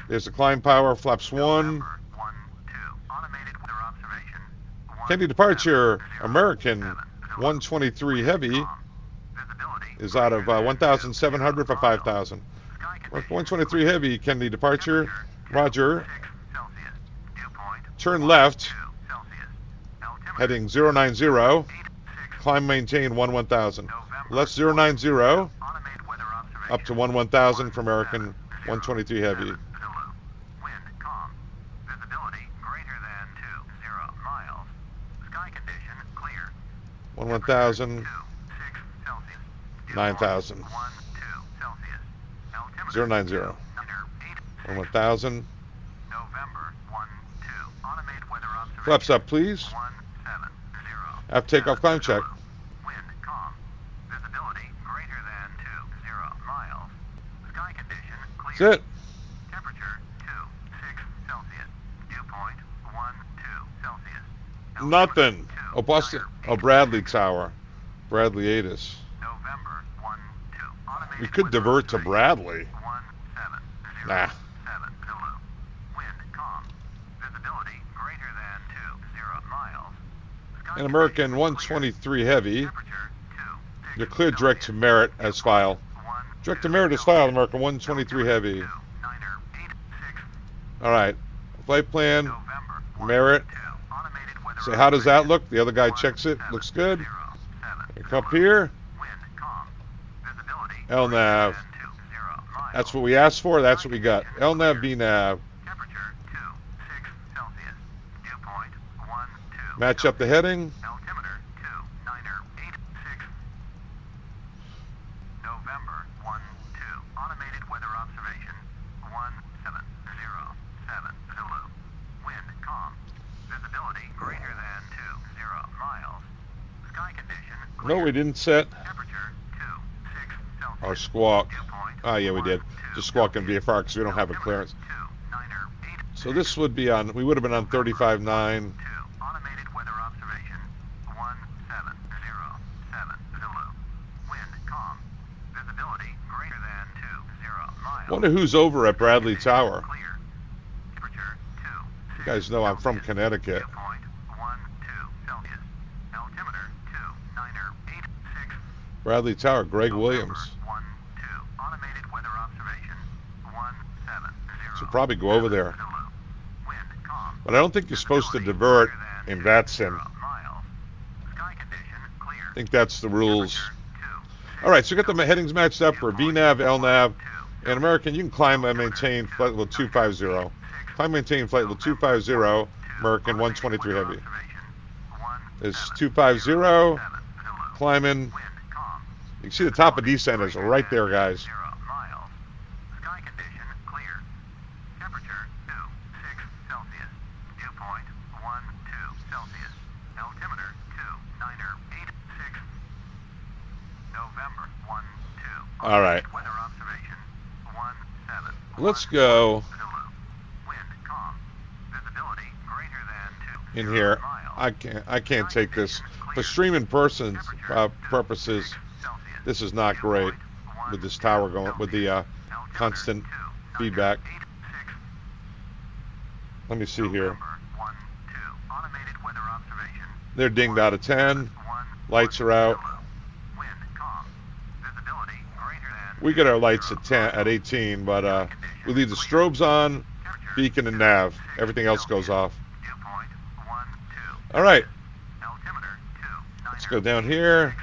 There's the climb power. Flaps 1. Kennedy departure, American 123 Heavy is out of 1,700 for 5,000. 123 Heavy, Kennedy departure, Roger. Turn left, heading 090, climb maintain 1,000. Left 090, up to 1,000 for American 123 Heavy. 1,000, 9,000, 090, 1,000. Flaps up, please. After takeoff, climb check. That's it. Nothing. Oh, Boston. Oh, Bradley Tower. Bradley Atis. November 12. We could divert to Bradley. 170. Nah. 7 Zulu. Wind calm. Visibility greater than 20 miles. Sky An American conditions 123 heavy. Temperature 2. You're cleared direct to Merritt as file. Direct to Merritt as file, American 123 heavy. All right. Flight plan. Merritt. Say, how does that look? The other guy checks it. Looks good. You come up here. LNAV. That's what we asked for. That's what we got. LNAV, VNAV. Match up the heading. November 12. Automated weather observation 1707 Zulu. Wind calm. Visibility greater than 20 miles. Sky condition clear. No, we didn't set Temperature 26 Celsius. our squawk. Dew point Oh, yeah, we did. Just squawk in VFR because we don't have a clearance. 29 So this would be on, we would have been on 35.9. Automated weather observation 1707 Zulu. Wind calm. Visibility greater than 20 miles. Wonder who's over at Bradley Tower. Clear. Temperature 2. You guys know I'm from Connecticut. Dew point 12 Celsius. Altimeter 2986. Bradley Tower, Greg November Williams. 12. Automated weather observation 170. Should probably go over there. Zulu. Wind calm. But I don't think you're supposed to divert in VATSIM. Miles. Sky condition clear. I think that's the rules. Temperature 2. All right, so we got the headings matched up for VNAV, LNAV, and American. You can climb and maintain flight level 250. Climb and maintain flight level 250, American 123 heavy. Is 250, climbing. You can see the top of descent is right there, guys. 0 miles. Sky condition clear. Temperature 26 Celsius. Dew point 12 Celsius. Altimeter 2986. November 12. All right. Weather observation 17. Let's go Zulu. Wind calm. Visibility greater than 2 in here. miles. I can't take this for streaming persons purposes. This is not great with this tower going with the constant feedback. Let me see here. They're dinged out of 10. Lights are out. We get our lights at 10 at 18, but we leave the strobes on, beacon and nav. Everything else goes off. All right. Let's go down here.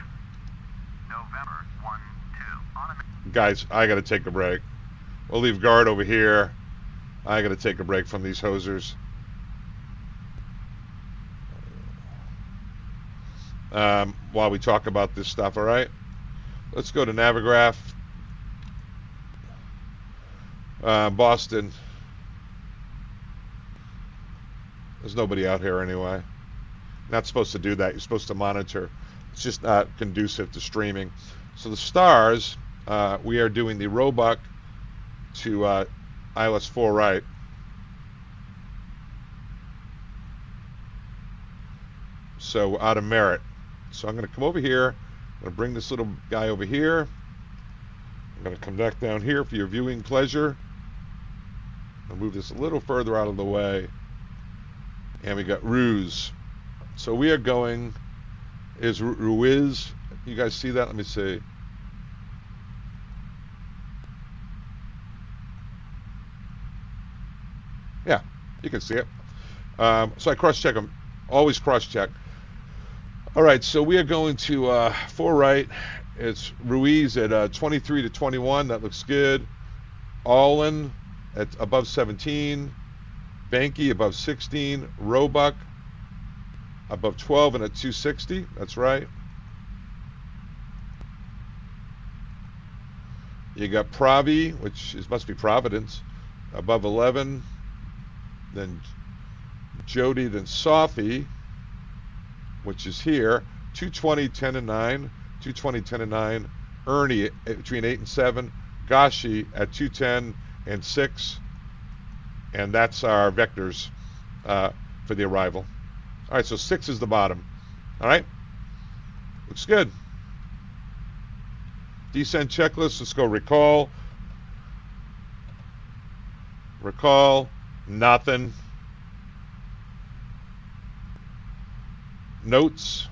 Guys, I got to take a break. We'll leave guard over here. I got to take a break from these hosers. While we talk about this stuff, all right? Let's go to Navigraph. Boston. There's nobody out here anyway. Not supposed to do that. You're supposed to monitor. It's just not conducive to streaming. So the stars, we are doing the Roebuck to ILS 4 right. So out of Merritt. So I'm going to come over here. I'm going to bring this little guy over here. I'm going to come back down here for your viewing pleasure. I'll move this a little further out of the way. And we got Ruse. So we are going, is Ruiz. You guys see that? Let me see. Yeah, you can see it. So I cross-check them. Always cross-check. All right, so we are going to 4 right. It's Ruiz at 23 to 21. That looks good. Allen at above 17. Banky above 16. Roebuck above 12 and at 260. That's right. You got Pravi, which must be Providence, above 11. Then Jody, then Sophie, which is here, 220, 10 and 9, 220, 10 and 9. Ernie between 8 and 7. Gashi at 210 and 6. And that's our vectors for the arrival. All right, so 6 is the bottom. All right, looks good. Descent checklist, let's go recall. Recall, nothing. Notes,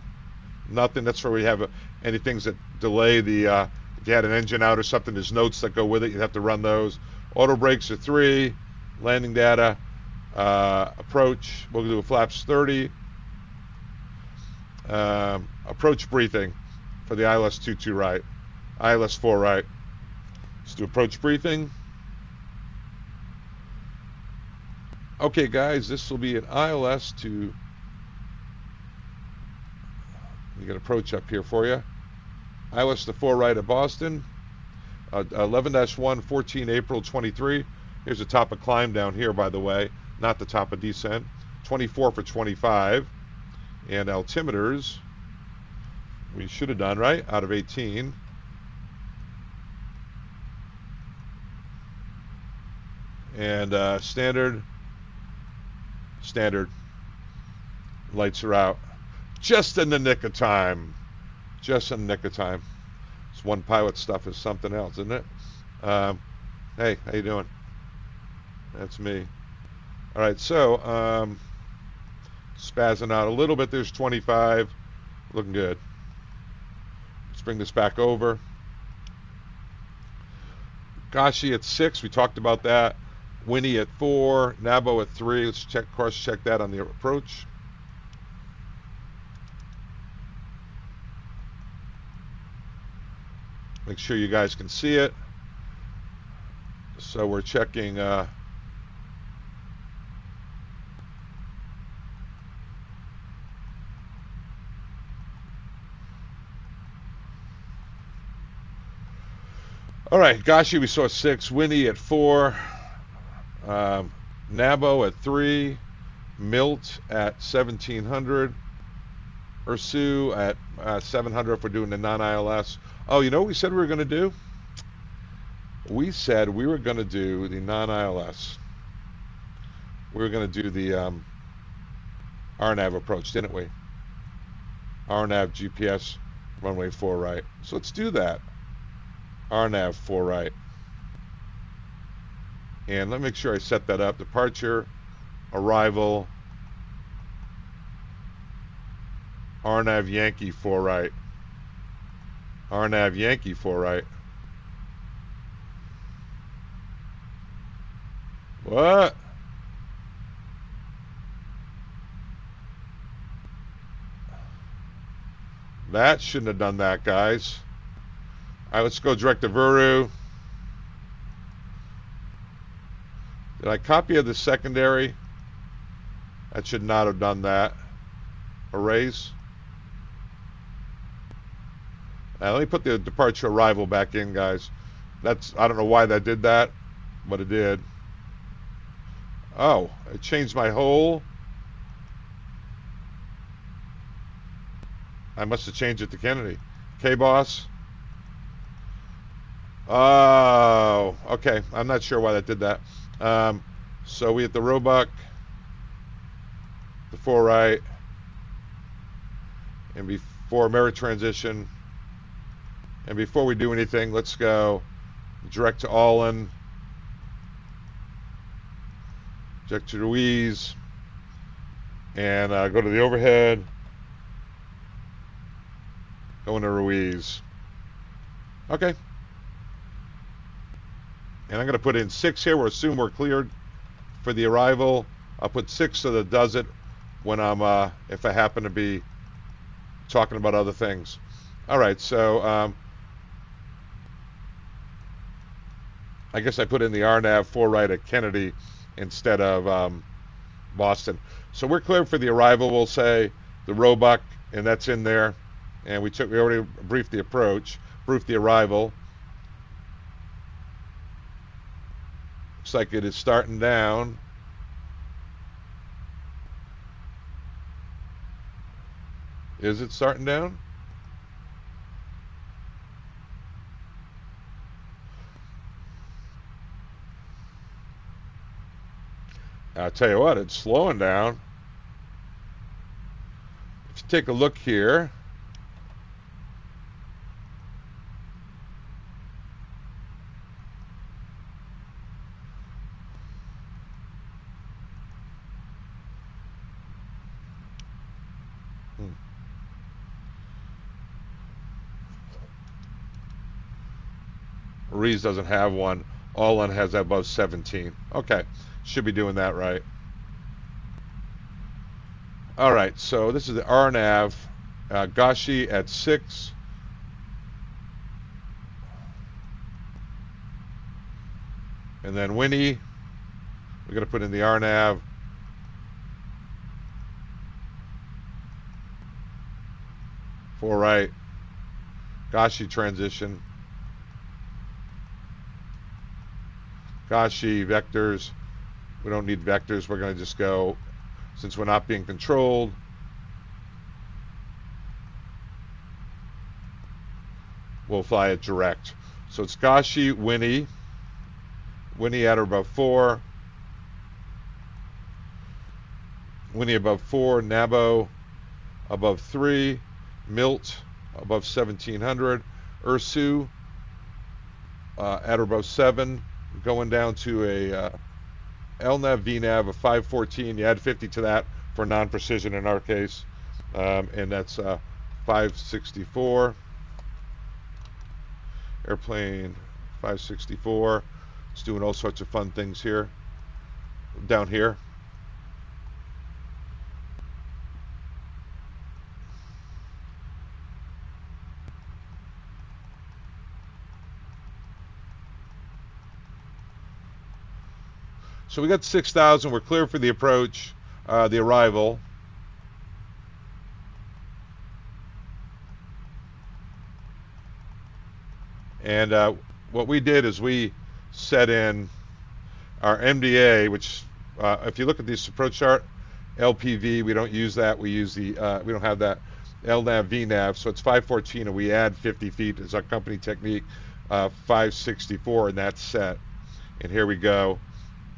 nothing. That's where we have any things that delay the, if you had an engine out or something, there's notes that go with it. You have to run those. Auto brakes are 3. Landing data, approach, we'll do a flaps 30. Approach briefing for the ILS 22 right, ILS 4 right. Let's do approach briefing. Okay, guys, this will be an ILS to. We got approach up here for you. ILS to 4 right at Boston. 11-1, 14 April 23. Here's the top of climb down here, by the way, not the top of descent. 24 for 25. And altimeters, we should have done, right? Out of 18. And standard. Lights are out. Just in the nick of time. Just in the nick of time. This one pilot stuff is something else, isn't it? Hey, how you doing? That's me. All right, so spazzing out a little bit. There's 25. Looking good. Let's bring this back over. Gashi at 6. We talked about that. Winnie at 4. Nabo at 3. Let's cross check that on the approach. Make sure you guys can see it. So we're checking all right, Gashi, we saw 6. Winnie at 4. Nabo at 3. Milt at 1700. Ursu at 700 if we're doing the non-ILS. Oh, you know what we said we were going to do? We said we were going to do the non-ILS. We were going to do the RNAV approach, didn't we? RNAV GPS runway 4 right. So let's do that. RNAV 4 right. And let me make sure I set that up. Departure, arrival, RNAV Yankee 4 right. RNAV Yankee 4 right. What? That shouldn't have done that, guys. All right, let's go direct to Vuru. Did I copy of the secondary? That should not have done that. Erase. Now let me put the departure arrival back in, guys. That's, I don't know why that did that, but it did. Oh, it changed my whole. I must have changed it to Kennedy. KBOS. Oh, okay. I'm not sure why that did that. So we hit the Roebuck, the 4 right, and before merit transition, and before we do anything, let's go direct to Allen, direct to Ruiz, and go to the overhead, go into Ruiz. Okay. And I'm going to put in 6 here. We'll assume we're cleared for the arrival. I'll put 6 so that it does it when I'm, if I happen to be talking about other things. All right, so I guess I put in the RNAV 4 right at Kennedy instead of Boston. So we're cleared for the arrival. We'll say the Roebuck, and that's in there. And we already briefed the approach, briefed the arrival. Looks like it is starting down. Is it starting down? I'll tell you what, it's slowing down. take a look here. Rees doesn't have one. Allin has above 17. Okay, should be doing that right. All right, so this is the RNAV. Gashi at 6. And then Winnie, we're going to put in the RNAV. Four right. Gashi transition. Gashi vectors. We don't need vectors. We're going to just go, since we're not being controlled. We'll fly it direct. So it's Gashi, Winnie. Winnie at or above 4. Winnie above 4. Nabo above 3. Milt above 1700. Ursu at or above 7. Going down to a LNAV, VNAV of 514. You add 50 to that for non-precision in our case. And that's 564. Airplane 564. It's doing all sorts of fun things here. Down here. So we got 6,000. We're clear for the approach, the arrival. And what we did is we set in our MDA, which if you look at this approach chart, LPV, we don't use that. We use the, we don't have that LNAV, VNAV. So it's 514 and we add 50 feet as our company technique, 564, and that's set. And here we go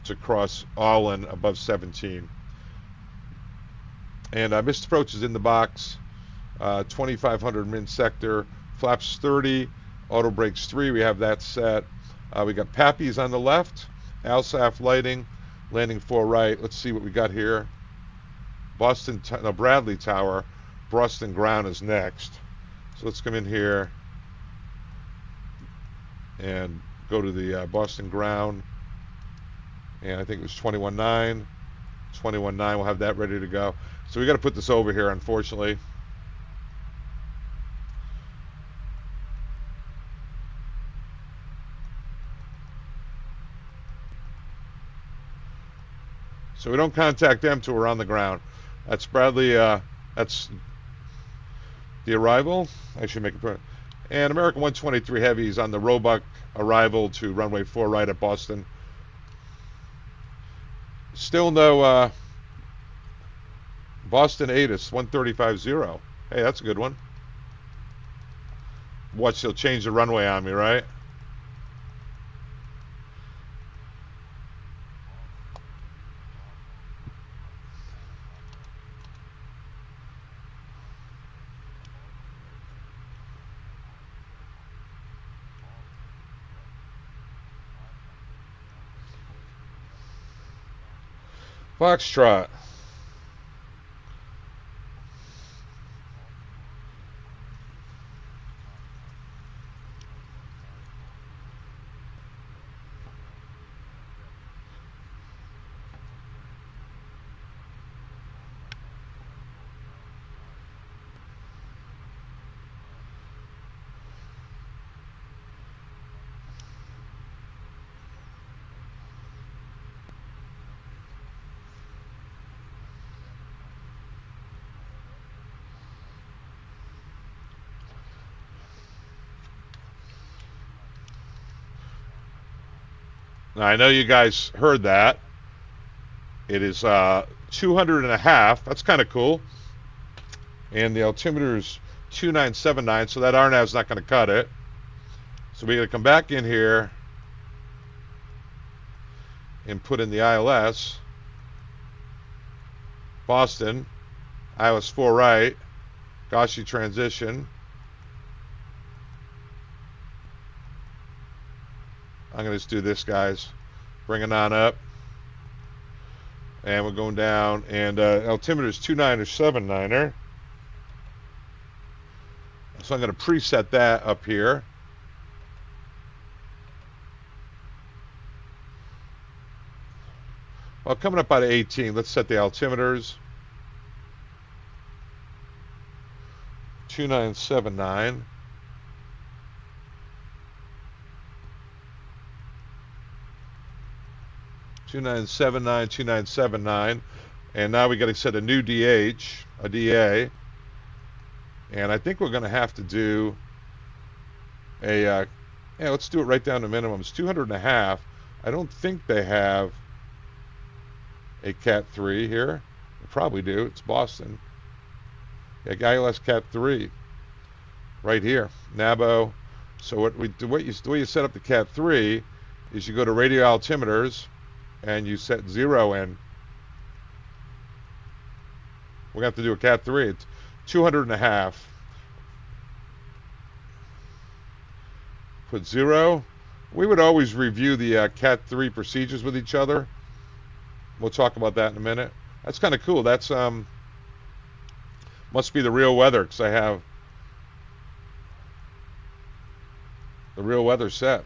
to cross Allin above 17. And missed approach is in the box, 2500 min sector, flaps 30, auto brakes 3, we have that set. We got Pappy's on the left, ALSAF lighting, landing 4 right. Let's see what we got here. Bradley Tower, Boston ground is next. So let's come in here and go to the Boston ground. And I think it was 21.9. 21.9, we'll have that ready to go. So we got to put this over here, unfortunately. So we don't contact them till we're on the ground. That's Bradley, that's the arrival. I should make it. And American 123 Heavies on the Roebuck arrival to runway 4 right at Boston. Still no Boston ATIS 135.0. Hey, that's a good one. Watch, they'll change the runway on me, right? Foxtrot. Now, I know you guys heard that. It is 200.5. That's kind of cool. And the altimeter is 2979, so that RNAV is not going to cut it. So we're going to come back in here and put in the ILS. Boston, ILS 4 right. Gaussian transition. I'm going to just do this, guys. Bring it on up. And we're going down. And altimeter is 29er, 79er. So I'm going to preset that up here. Well, coming up out of 18, let's set the altimeters. 2979. And now we got to set a new DH, a DA, and I think we're going to have to do a, yeah, let's do it right down to minimums, 200.5. I don't think they have a Cat 3 here. They probably do. It's Boston. Yeah, ILS Cat 3 right here, Nabo. So the way you set up the Cat 3 is you go to radio altimeters and you set 0 in. We're going to have to do a Cat 3. It's 200.5. Put 0. We would always review the Cat 3 procedures with each other. We'll talk about that in a minute. That's kind of cool. That's must be the real weather, because I have the real weather set.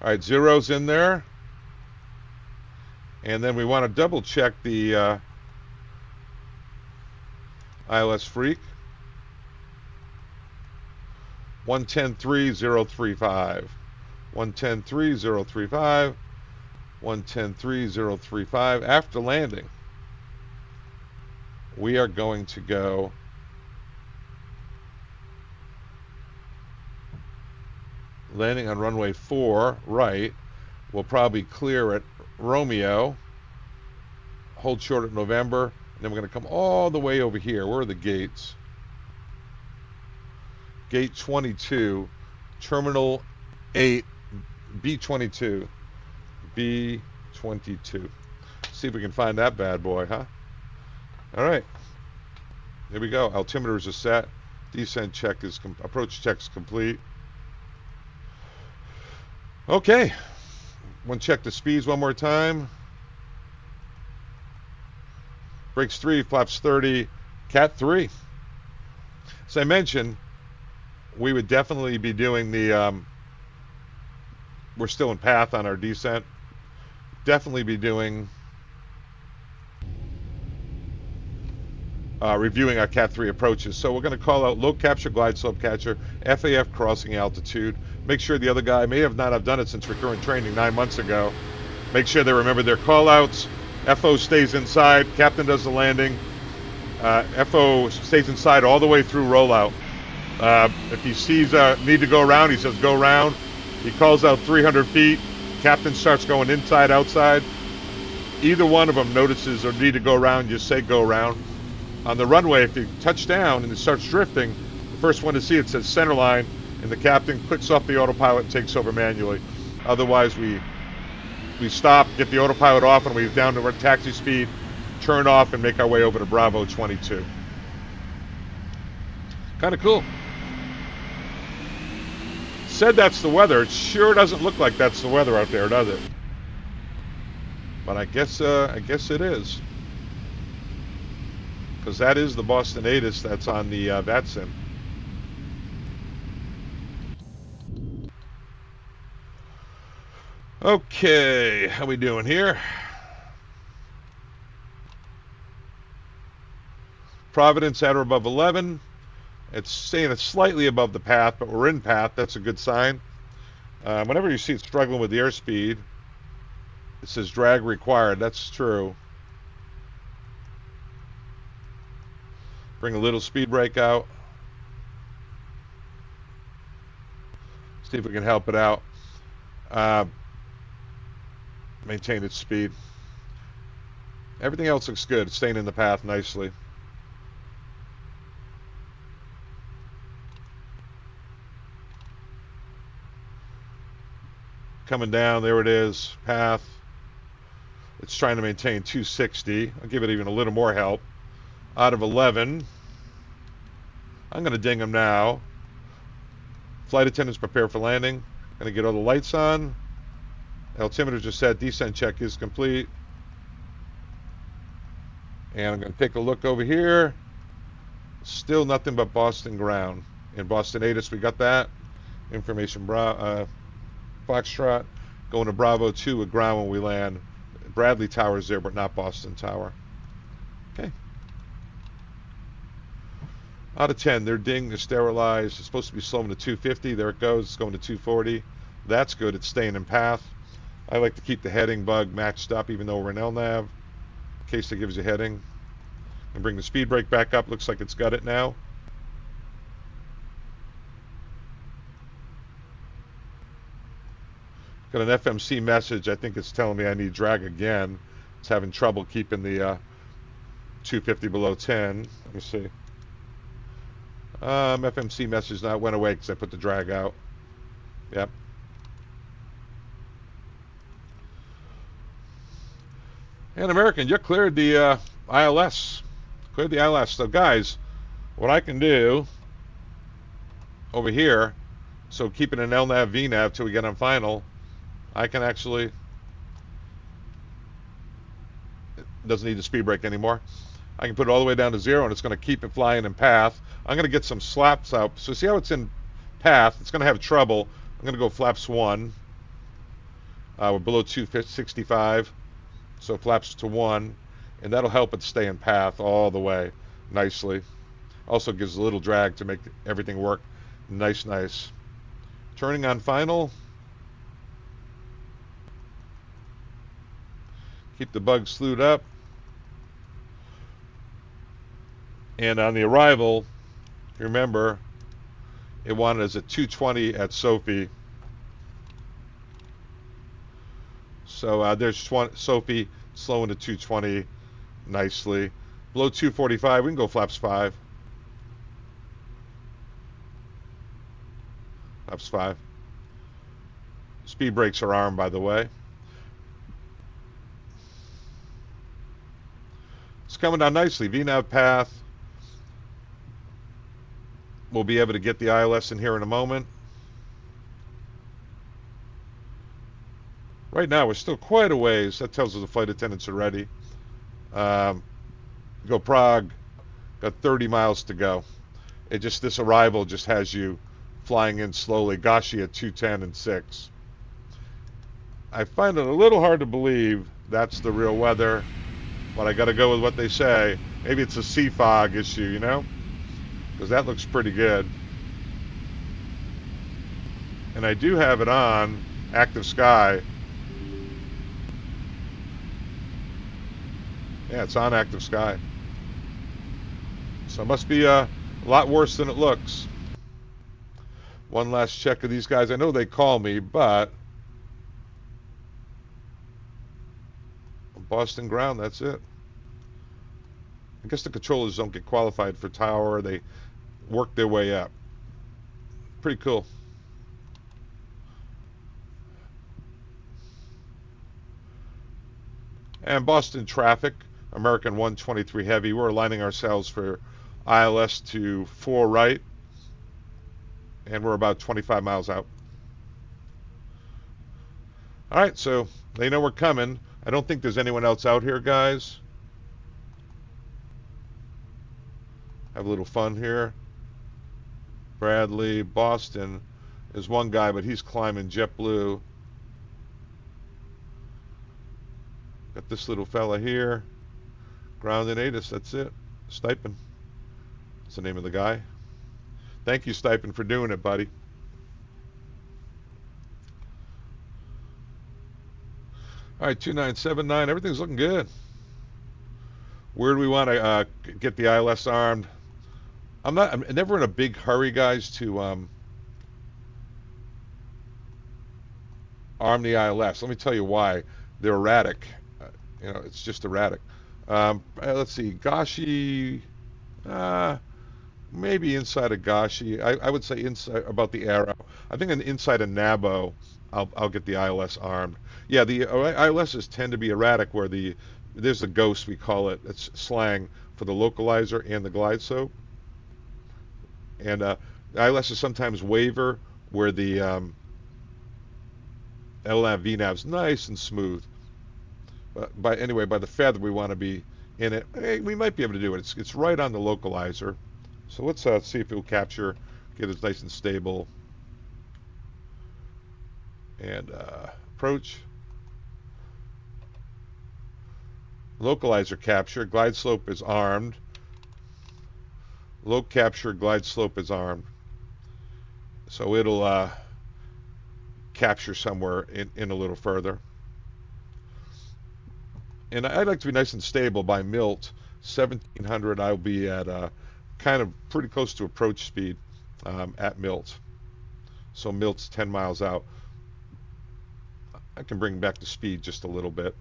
All right, 0's in there. And then we want to double check the ILS Freak. 110.3035. 110.3035. 110.3035. After landing, we are going to go landing on runway 4 right. We'll probably clear at Romeo, hold short at November, and then we're going to come all the way over here. Where are the gates? Gate 22, Terminal 8, B22. B22. See if we can find that bad boy, huh? All right. Here we go. Altimeters are set. Descent check is approach check is complete. Okay. Want to check the speeds one more time. Brakes 3, flaps 30, Cat 3. As I mentioned, we would definitely be doing the, we're still in path on our descent. Definitely be doing, reviewing our Cat 3 approaches. So we're going to call out low capture, glide slope catcher, FAF crossing altitude. Make sure the other guy may not have done it since recurrent training 9 months ago. Make sure they remember their call outs. FO stays inside. Captain does the landing. FO stays inside all the way through rollout. If he sees need to go around, he says go around. He calls out 300 feet. Captain starts going inside, outside. Either one of them notices or need to go around, just say go around. On the runway, if you touch down and it starts drifting, the first one to see it says center line, and the captain clicks off the autopilot and takes over manually. Otherwise, we stop, get the autopilot off, and we're down to our taxi speed, turn off, and make our way over to Bravo 22. Kind of cool. Said that's the weather. It sure doesn't look like that's the weather out there, does it? But I guess it is, because that is the Boston ATIS that's on the VATSIM. Okay, how we doing here? Providence at or above 11. It's saying it's slightly above the path, but we're in path. That's a good sign. Whenever you see it struggling with the airspeed, it says drag required. That's true. Bring a little speed brake out. See if we can help it out. Maintain its speed. Everything else looks good. It's staying in the path nicely. Coming down, there it is, path. It's trying to maintain 260. I'll give it even a little more help. out of 11. I'm going to ding them now. Flight attendants prepare for landing. Going to get all the lights on. Altimeter just set. Descent check is complete. And I'm going to take a look over here. Still nothing but Boston ground. In Boston ATIS, we got that. Information Foxtrot. Going to Bravo 2 with ground when we land. Bradley Tower's there, but not Boston Tower. Okay. Out of 10, they're dinged, they're sterilized. It's supposed to be slowing to 250. There it goes. It's going to 240. That's good. It's staying in path. I like to keep the heading bug matched up, even though we're in LNAV, in case it gives you heading. And bring the speed brake back up. Looks like it's got it now. Got an FMC message. I think it's telling me I need drag again. It's having trouble keeping the 250 below 10. Let me see. FMC message now went away because I put the drag out. Yep. And American, you cleared the ILS. Cleared the ILS. So guys, what I can do over here, so keeping an LNAV VNAV till we get on final, I can actually, it doesn't need the speed brake anymore. I can put it all the way down to 0 and it's going to keep it flying in path. I'm going to get some slaps out. So see how it's in path? It's going to have trouble. I'm going to go flaps 1. We're below 265. So flaps to 1. And that'll help it stay in path all the way nicely. Also gives a little drag to make everything work nice. Turning on final. Keep the bug slewed up. And on the arrival, if you remember, it wanted us at 220 at Sophie. So there's Sophie slowing to 220 nicely. Below 245, we can go flaps 5. Flaps 5. Speed brakes are armed, by the way. It's coming down nicely. VNAV path. We'll be able to get the ILS in here in a moment. Right now, we're still quite a ways. That tells us the flight attendants are ready. Go Prague. Got 30 miles to go. This arrival just has you flying in slowly. Gashi at 210 and 6. I find it a little hard to believe that's the real weather, but I got to go with what they say. Maybe it's a sea fog issue, you know? Because that looks pretty good. And I do have it on active sky. Yeah, it's on active sky. So it must be a lot worse than it looks. One last check of these guys. I know they call me, but Boston ground, that's it. I guess the controllers don't get qualified for tower. They work their way up. Pretty cool. And Boston traffic, American 123 heavy. We're aligning ourselves for ILS to 4 right. And we're about 25 miles out. All right, so they know we're coming. I don't think there's anyone else out here, guys. Have a little fun here. Bradley, Boston is one guy, but he's climbing JetBlue. Got this little fella here. Ground in ATIS, that's it. Stipend. That's the name of the guy. Thank you, Stipend, for doing it, buddy. All right, 2979. Everything's looking good. Where do we want to get the ILS armed? I'm never in a big hurry, guys, to arm the ILS. Let me tell you why. They're erratic. You know, it's just erratic. Let's see. Gashi, maybe inside of Gashi. I would say inside about the arrow. I think inside of Nabo, I'll get the ILS armed. Yeah, the ILSs tend to be erratic, where there's a ghost, we call it. It's slang for the localizer and the glide slope. And ILS is sometimes waver where the LNAV VNAV's nice and smooth. But anyway, by the feather we want to be in it. Hey, we might be able to do it. It's right on the localizer. So let's see if it will capture, get it nice and stable. And approach. Localizer capture. Glide slope is armed. Low capture, glide slope is armed. So it'll capture somewhere in a little further. And I'd like to be nice and stable by Milt. 1700, I'll be at kind of pretty close to approach speed at Milt. So Milt's 10 miles out. I can bring back the speed just a little bit.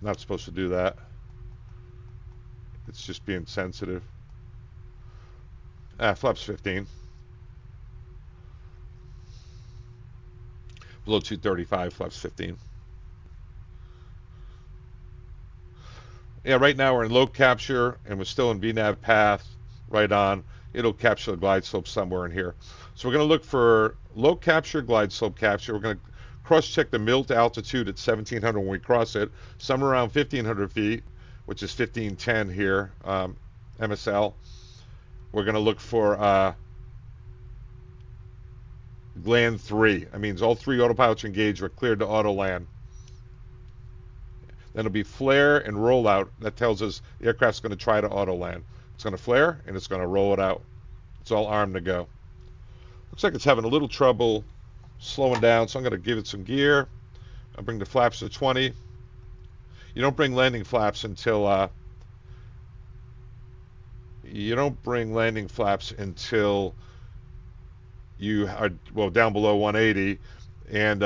Not supposed to do that. It's just being sensitive. Flaps 15. Below 235, flaps 15. Yeah, right now we're in low capture and we're still in VNAV path, right on. It'll capture the glide slope somewhere in here. So we're going to look for low capture, glide slope capture. We're going to cross-check the Milt altitude at 1700 when we cross it, somewhere around 1500 feet, which is 1510 here, MSL. We're going to look for land 3. That means all 3 autopilots are engaged. We're cleared to auto land. Then it'll be flare and roll out. That tells us the aircraft's going to try to auto land. It's going to flare and it's going to roll it out. It's all armed to go. Looks like it's having a little trouble slowing down, so I'm going to give it some gear. I'll bring the flaps to 20. You don't bring landing flaps until you are down below 180 and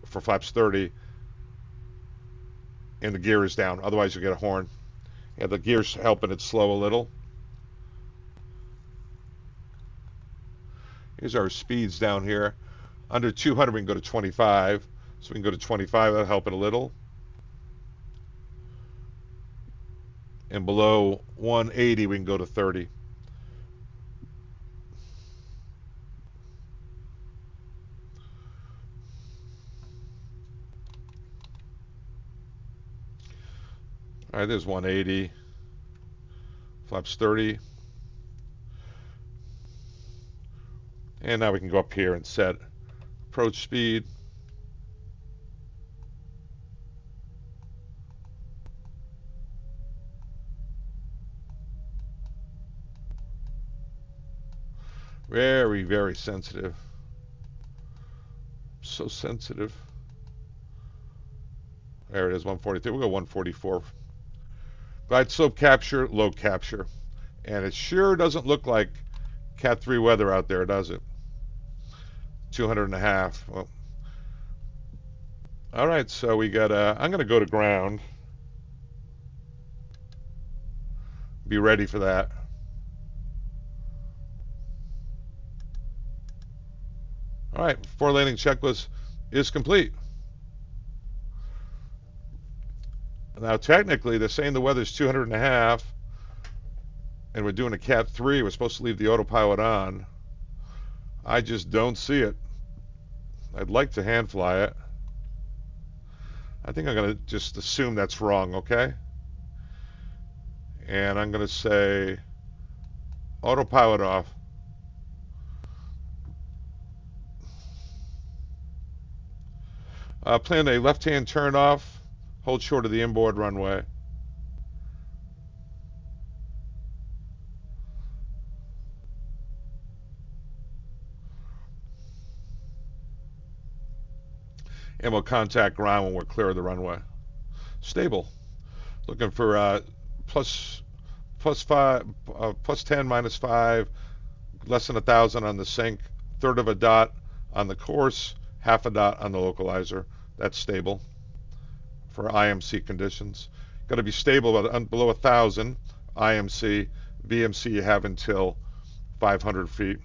for flaps 30 and the gear is down, otherwise you'll get a horn. Yeah, the gear's helping it slow a little. Here's our speeds down here. Under 200 we can go to 25, so we can go to 25, that'll help it a little. And below 180 we can go to 30. All right, there's 180, flaps 30. And now we can go up here and set approach speed. Very, very sensitive. So sensitive. There it is, 143. We'll go 144. Glide slope capture, low capture. And it sure doesn't look like Cat 3 weather out there, does it? 200.5. Well, all right, so we got I'm going to go to ground. Be ready for that. All right, 4 landing checklist is complete. Now, technically, they're saying the weather's 200.5, and we're doing a Cat 3. We're supposed to leave the autopilot on. I just don't see it. I'd like to hand fly it. I think I'm going to just assume that's wrong, okay? And I'm going to say autopilot off. Plan a left-hand turn off. Hold short of the inboard runway. And we'll contact ground when we're clear of the runway. Stable. Looking for plus 10, -5, less than 1,000 on the sync, third of a dot on the course, half a dot on the localizer. That's stable for IMC conditions. Got to be stable below 1,000 IMC. VMC you have until 500 feet.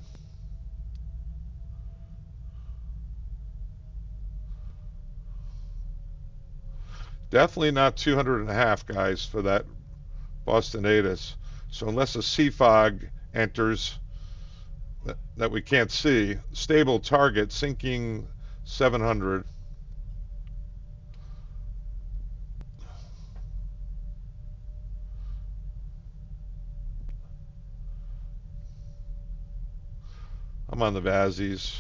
Definitely not 200.5, guys, for that Boston ATIS. So unless a sea fog enters that we can't see, stable target, sinking 700. I'm on the VASIs.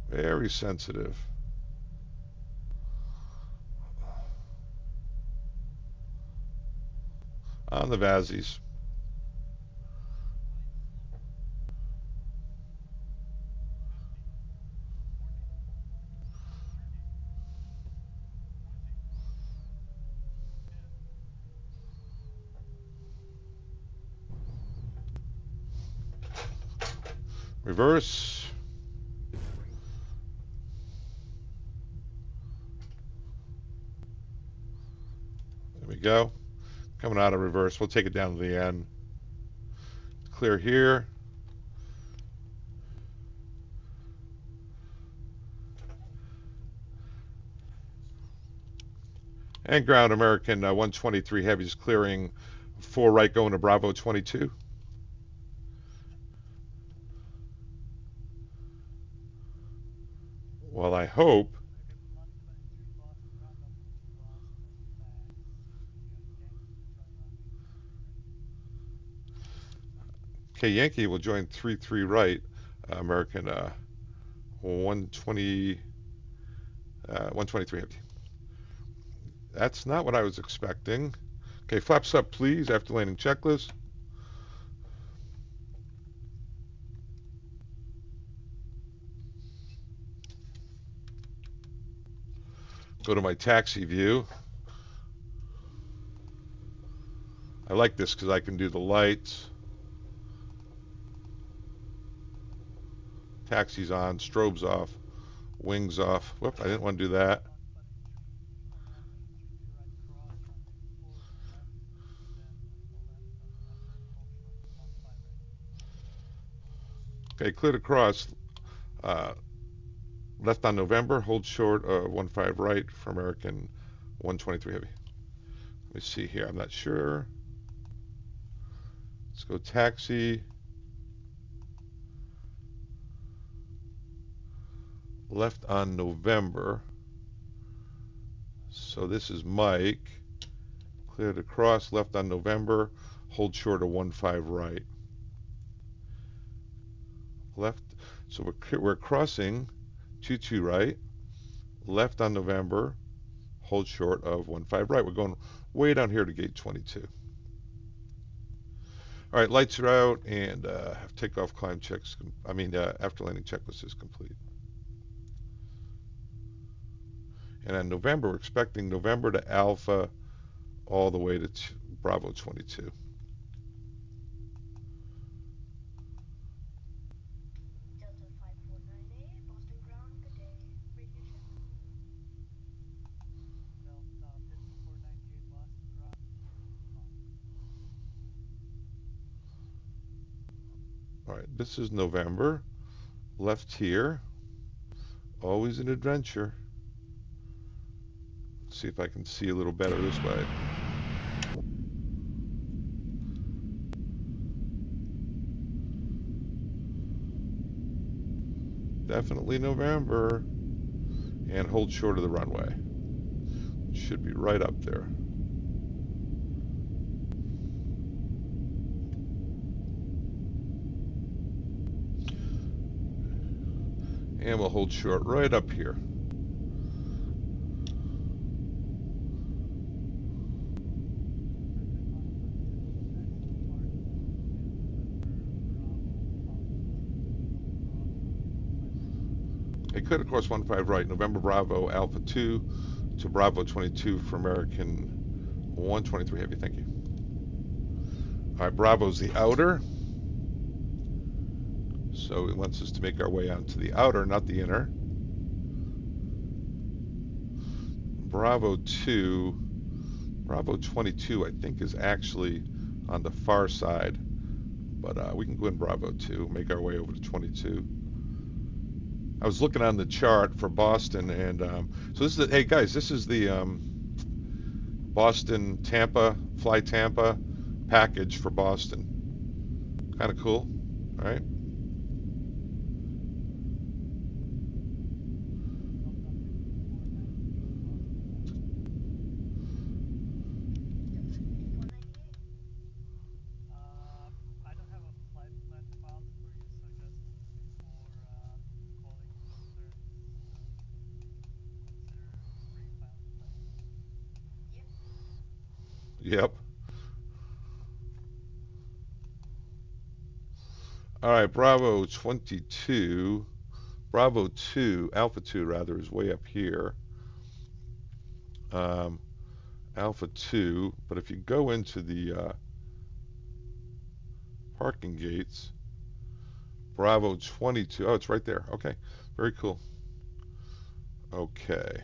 Very sensitive. On the VASIs. Reverse. There we go. Coming out of reverse. We'll take it down to the end. Clear here. And ground American 123 heavies clearing 4 right going to Bravo 22. Well, I hope. Okay, Yankee will join 3-3 right. American 123 heavy. That's not what I was expecting. Okay, flaps up, please, after landing checklist. Go to my taxi view. I like this because I can do the lights. Taxi's on, strobes off, wings off. Whoop, I didn't want to do that. Okay, cleared across. Left on November, hold short of 15 right for American 123 heavy. Let me see here, I'm not sure. Let's go taxi. Left on November. So this is Mike. Cleared across, left on November, hold short of 15 right. Left, so we're crossing 22 right, left on November, hold short of 15 right. We're going way down here to gate 22. All right, lights are out, and takeoff climb checks, after landing checklist is complete. And on November, we're expecting November to Alpha all the way to Bravo 22. All right, this is November. Left here. Always an adventure. Let's see if I can see a little better this way. Definitely November. And hold short of the runway. It should be right up there. And we'll hold short right up here. It could, of course, 15 right, November Bravo Alpha 2 to Bravo 22 for American 123 heavy, thank you. All right, Bravo's the outer. So it wants us to make our way out to the outer, not the inner. Bravo 2, Bravo 22, I think is actually on the far side. But we can go in Bravo 2, make our way over to 22. I was looking on the chart for Boston, and so this is hey guys, this is the Boston Tampa, Fly Tampa package for Boston. Kind of cool, right? Yep. All right, Bravo 22, Bravo 2, Alpha 2 rather, is way up here. Alpha 2, but if you go into the parking gates, Bravo 22, oh, it's right there. Okay, very cool. Okay.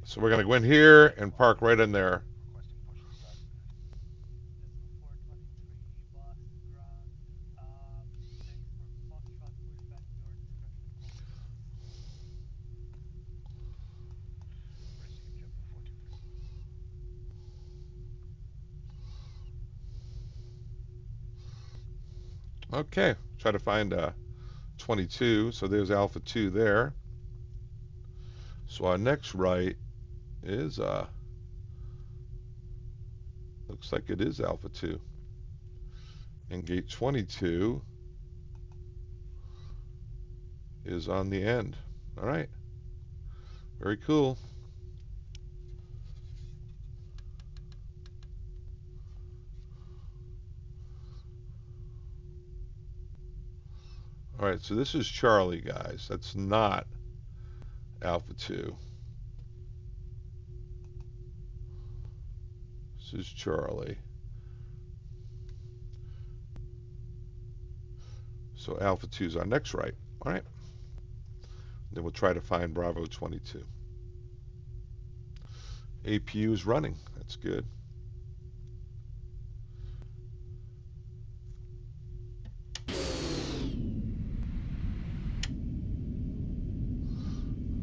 So we're going to go in here and park right in there. Okay, try to find 22. So there's Alpha 2 there. So our next right is, looks like it is Alpha 2. And gate 22 is on the end. All right, very cool. All right, so this is Charlie, guys. That's not Alpha 2. This is Charlie. So Alpha 2 is our next right. All right. Then we'll try to find Bravo 22. APU is running. That's good.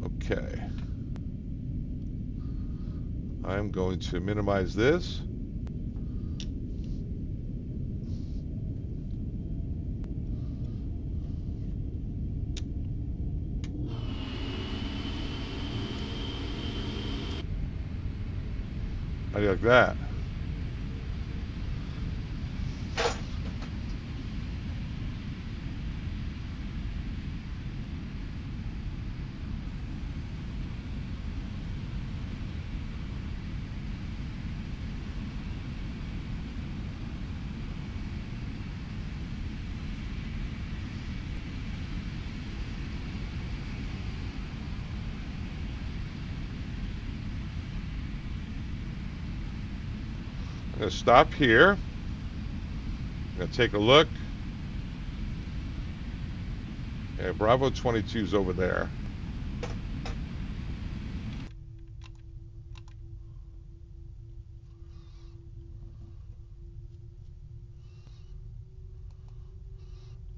Okay. I'm going to minimize this. How do you like that? I'm going to stop here. I'm going to take a look. And Bravo 22 is over there.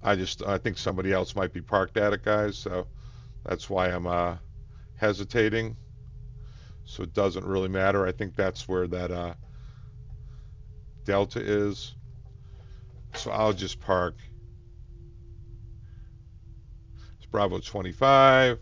I think somebody else might be parked at it, guys, so that's why I'm hesitating. So it doesn't really matter. I think that's where that Delta is. So I'll just park. It's Bravo 25.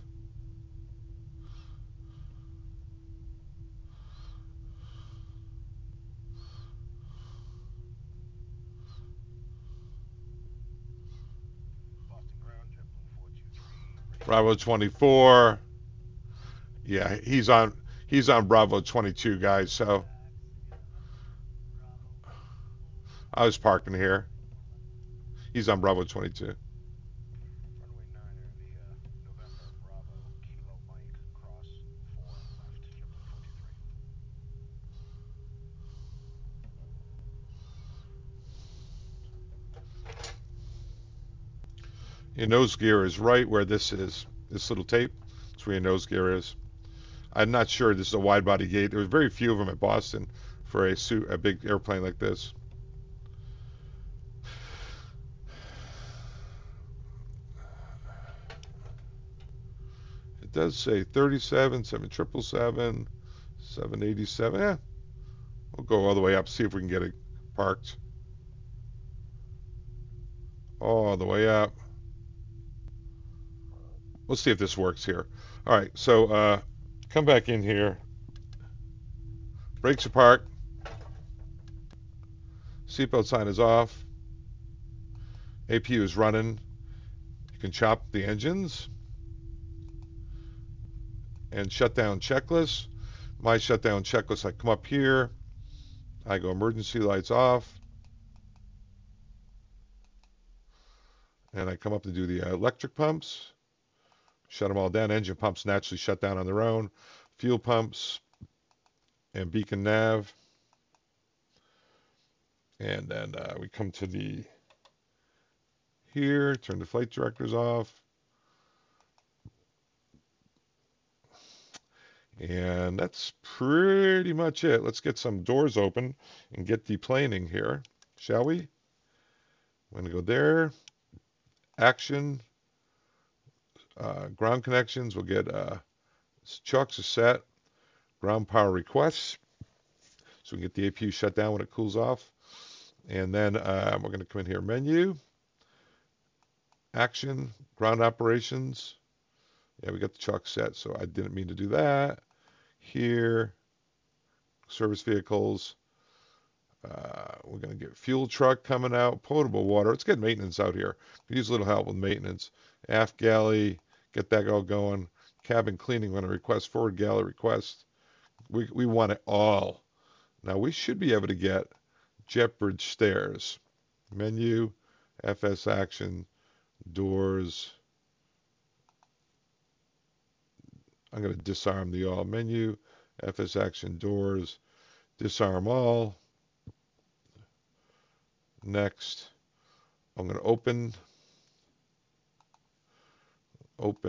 Bravo 24. Yeah, he's on Bravo 22, guys, so I was parking here. He's on Bravo 22. Your nose gear is right where this is. This little tape. That's where your nose gear is. I'm not sure this is a wide body gate. There was very few of them at Boston for a big airplane like this. It does say 37, 7777, 787. Yeah, we'll go all the way up, see if we can get it parked. All the way up. We'll see if this works here. All right, so come back in here. Brakes are parked. Seatbelt sign is off. APU is running. You can chop the engines. And shutdown checklist. My shutdown checklist, I come up here. I go emergency lights off. And I come up to do the electric pumps. Shut them all down. Engine pumps naturally shut down on their own. Fuel pumps and beacon nav. And then we come to the here, turn the flight directors off. And that's pretty much it. Let's get some doors open and get deplaning here, shall we? I'm going to go there. Action. Ground connections. We'll get chocks are set. Ground power requests. So we can get the APU shut down when it cools off. And then we're going to come in here. Menu. Action. Ground operations. Yeah, we got the chalk set, so I didn't mean to do that. Here, service vehicles. We're going to get fuel truck coming out, potable water. Let's get maintenance out here. Could use a little help with maintenance. Aft galley, get that all going. Cabin cleaning, we're going to request forward galley request. We want it all. Now we should be able to get jet bridge stairs. Menu, FS action, doors. I'm going to disarm the all menu, FS action doors, disarm all. Next, I'm going to open. Let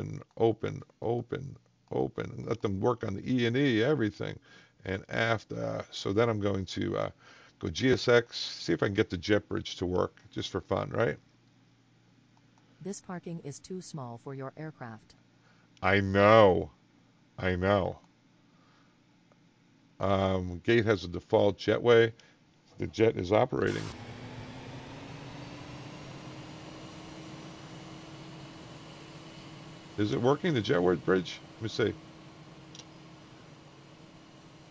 them work on the E&E, everything. And after, so then I'm going to go GSX, see if I can get the jet bridge to work, just for fun, right? This parking is too small for your aircraft. I know. Gate has a default jetway. The jet is operating. Is it working, the jetway bridge? Let me see.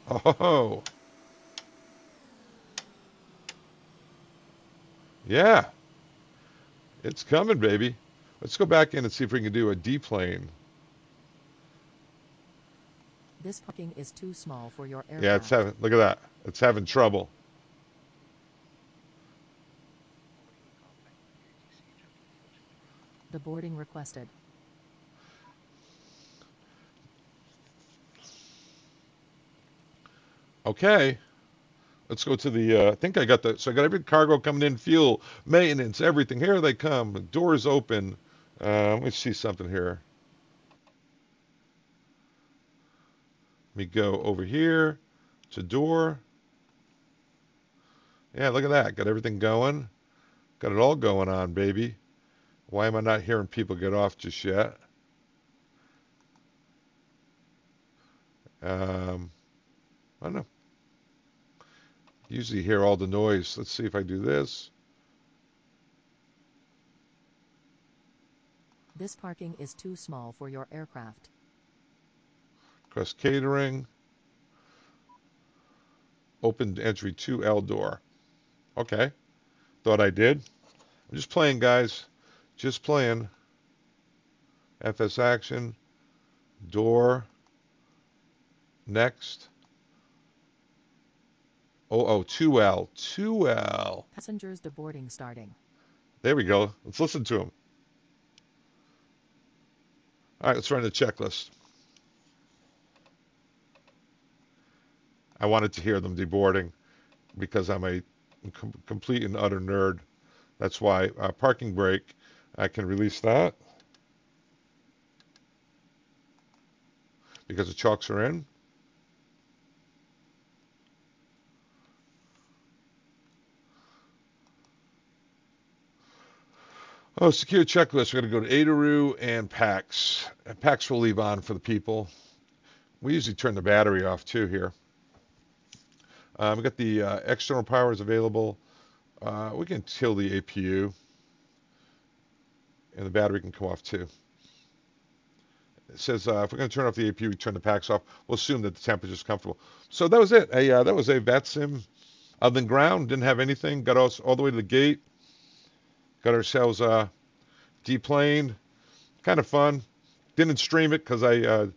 Oh. Yeah. It's coming, baby. Let's go back in and see if we can do a D-plane. This parking is too small for your aircraft. Yeah, it's having, look at that. It's having trouble. The boarding requested. Okay. Let's go to the, I think I got so I got every cargo coming in, fuel, maintenance, everything. Here they come. Doors open. Let me see something here. Let me go over here to door. Yeah, look at that. Got everything going. Got it all going on, baby. Why am I not hearing people get off just yet? I don't know. Usually hear all the noise. Let's see if I do this. This parking is too small for your aircraft. Cross catering. Open entry 2L door. Okay. Thought I did. I'm just playing, guys. Just playing. FS action. Door. Next. Oh, 2L. 2L. Passengers deboarding starting. There we go. Let's listen to him. All right, let's run the checklist. I wanted to hear them deboarding because I'm a complete and utter nerd. That's why parking brake. I can release that because the chalks are in. Oh, secure checklist. We're going to go to Adaru and PAX. PAX will leave on for the people. We usually turn the battery off too here. We got the external powers available. We can kill the APU, and the battery can come off too. It says if we're going to turn off the APU, we turn the PAX off. We'll assume that the temperature is comfortable. So that was it. That was a VATSIM. Other than ground, didn't have anything. Got us all the way to the gate. Got ourselves deplaned. Kind of fun. Didn't stream it because I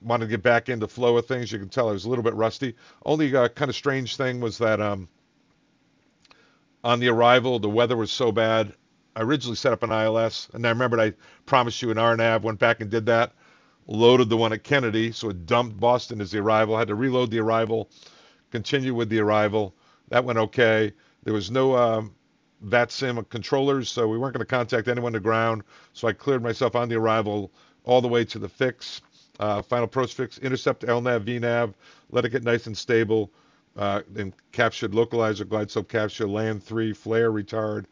wanted to get back into flow of things. You can tell I was a little bit rusty. Only kind of strange thing was that on the arrival, the weather was so bad. I originally set up an ILS, and I remembered I promised you an RNAV, went back and did that, loaded the one at Kennedy, so it dumped Boston as the arrival, had to reload the arrival, continue with the arrival. That went okay. There was no VATSIM controllers, so we weren't going to contact anyone on the ground, so I cleared myself on the arrival all the way to the fix, final approach fix, intercept LNAV, VNAV, let it get nice and stable, then captured localizer, glide slope capture, land 3, flare retard.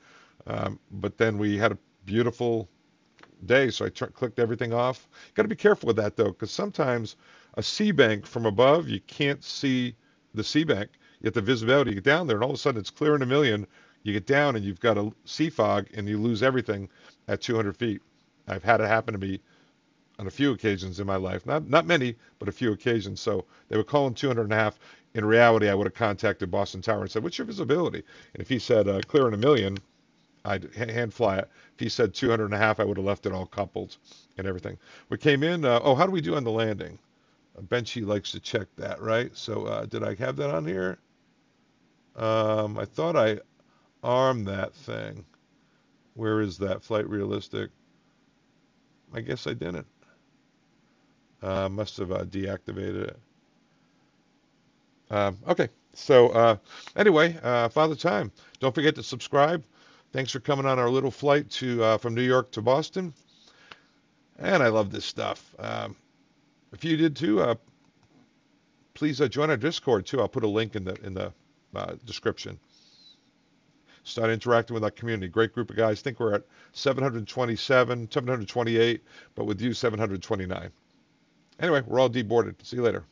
But then we had a beautiful day, so I clicked everything off. Got to be careful with that, though, because sometimes a sea bank from above, you can't see the sea bank. You get the visibility. You get down there, and all of a sudden it's clear in a million. You get down, and you've got a sea fog, and you lose everything at 200 feet. I've had it happen to me on a few occasions in my life. Not many, but a few occasions. So they were calling 200.5. In reality, I would have contacted Boston Tower and said, what's your visibility? And if he said clear in a million, I'd hand fly it. If he said 200.5, I would have left it all coupled and everything. We came in. How do we do on the landing? Benchy likes to check that, right? So did I have that on here? I thought I armed that thing. Where is that? Flight realistic. I guess I didn't. Must have deactivated it. Okay. So anyway, Father Time. Don't forget to subscribe. Thanks for coming on our little flight to from New York to Boston. And I love this stuff. If you did too, please join our Discord too. I'll put a link in the description. Start interacting with our community. Great group of guys. I think we're at 727, 728, but with you 729. Anyway, we're all deboarded. See you later.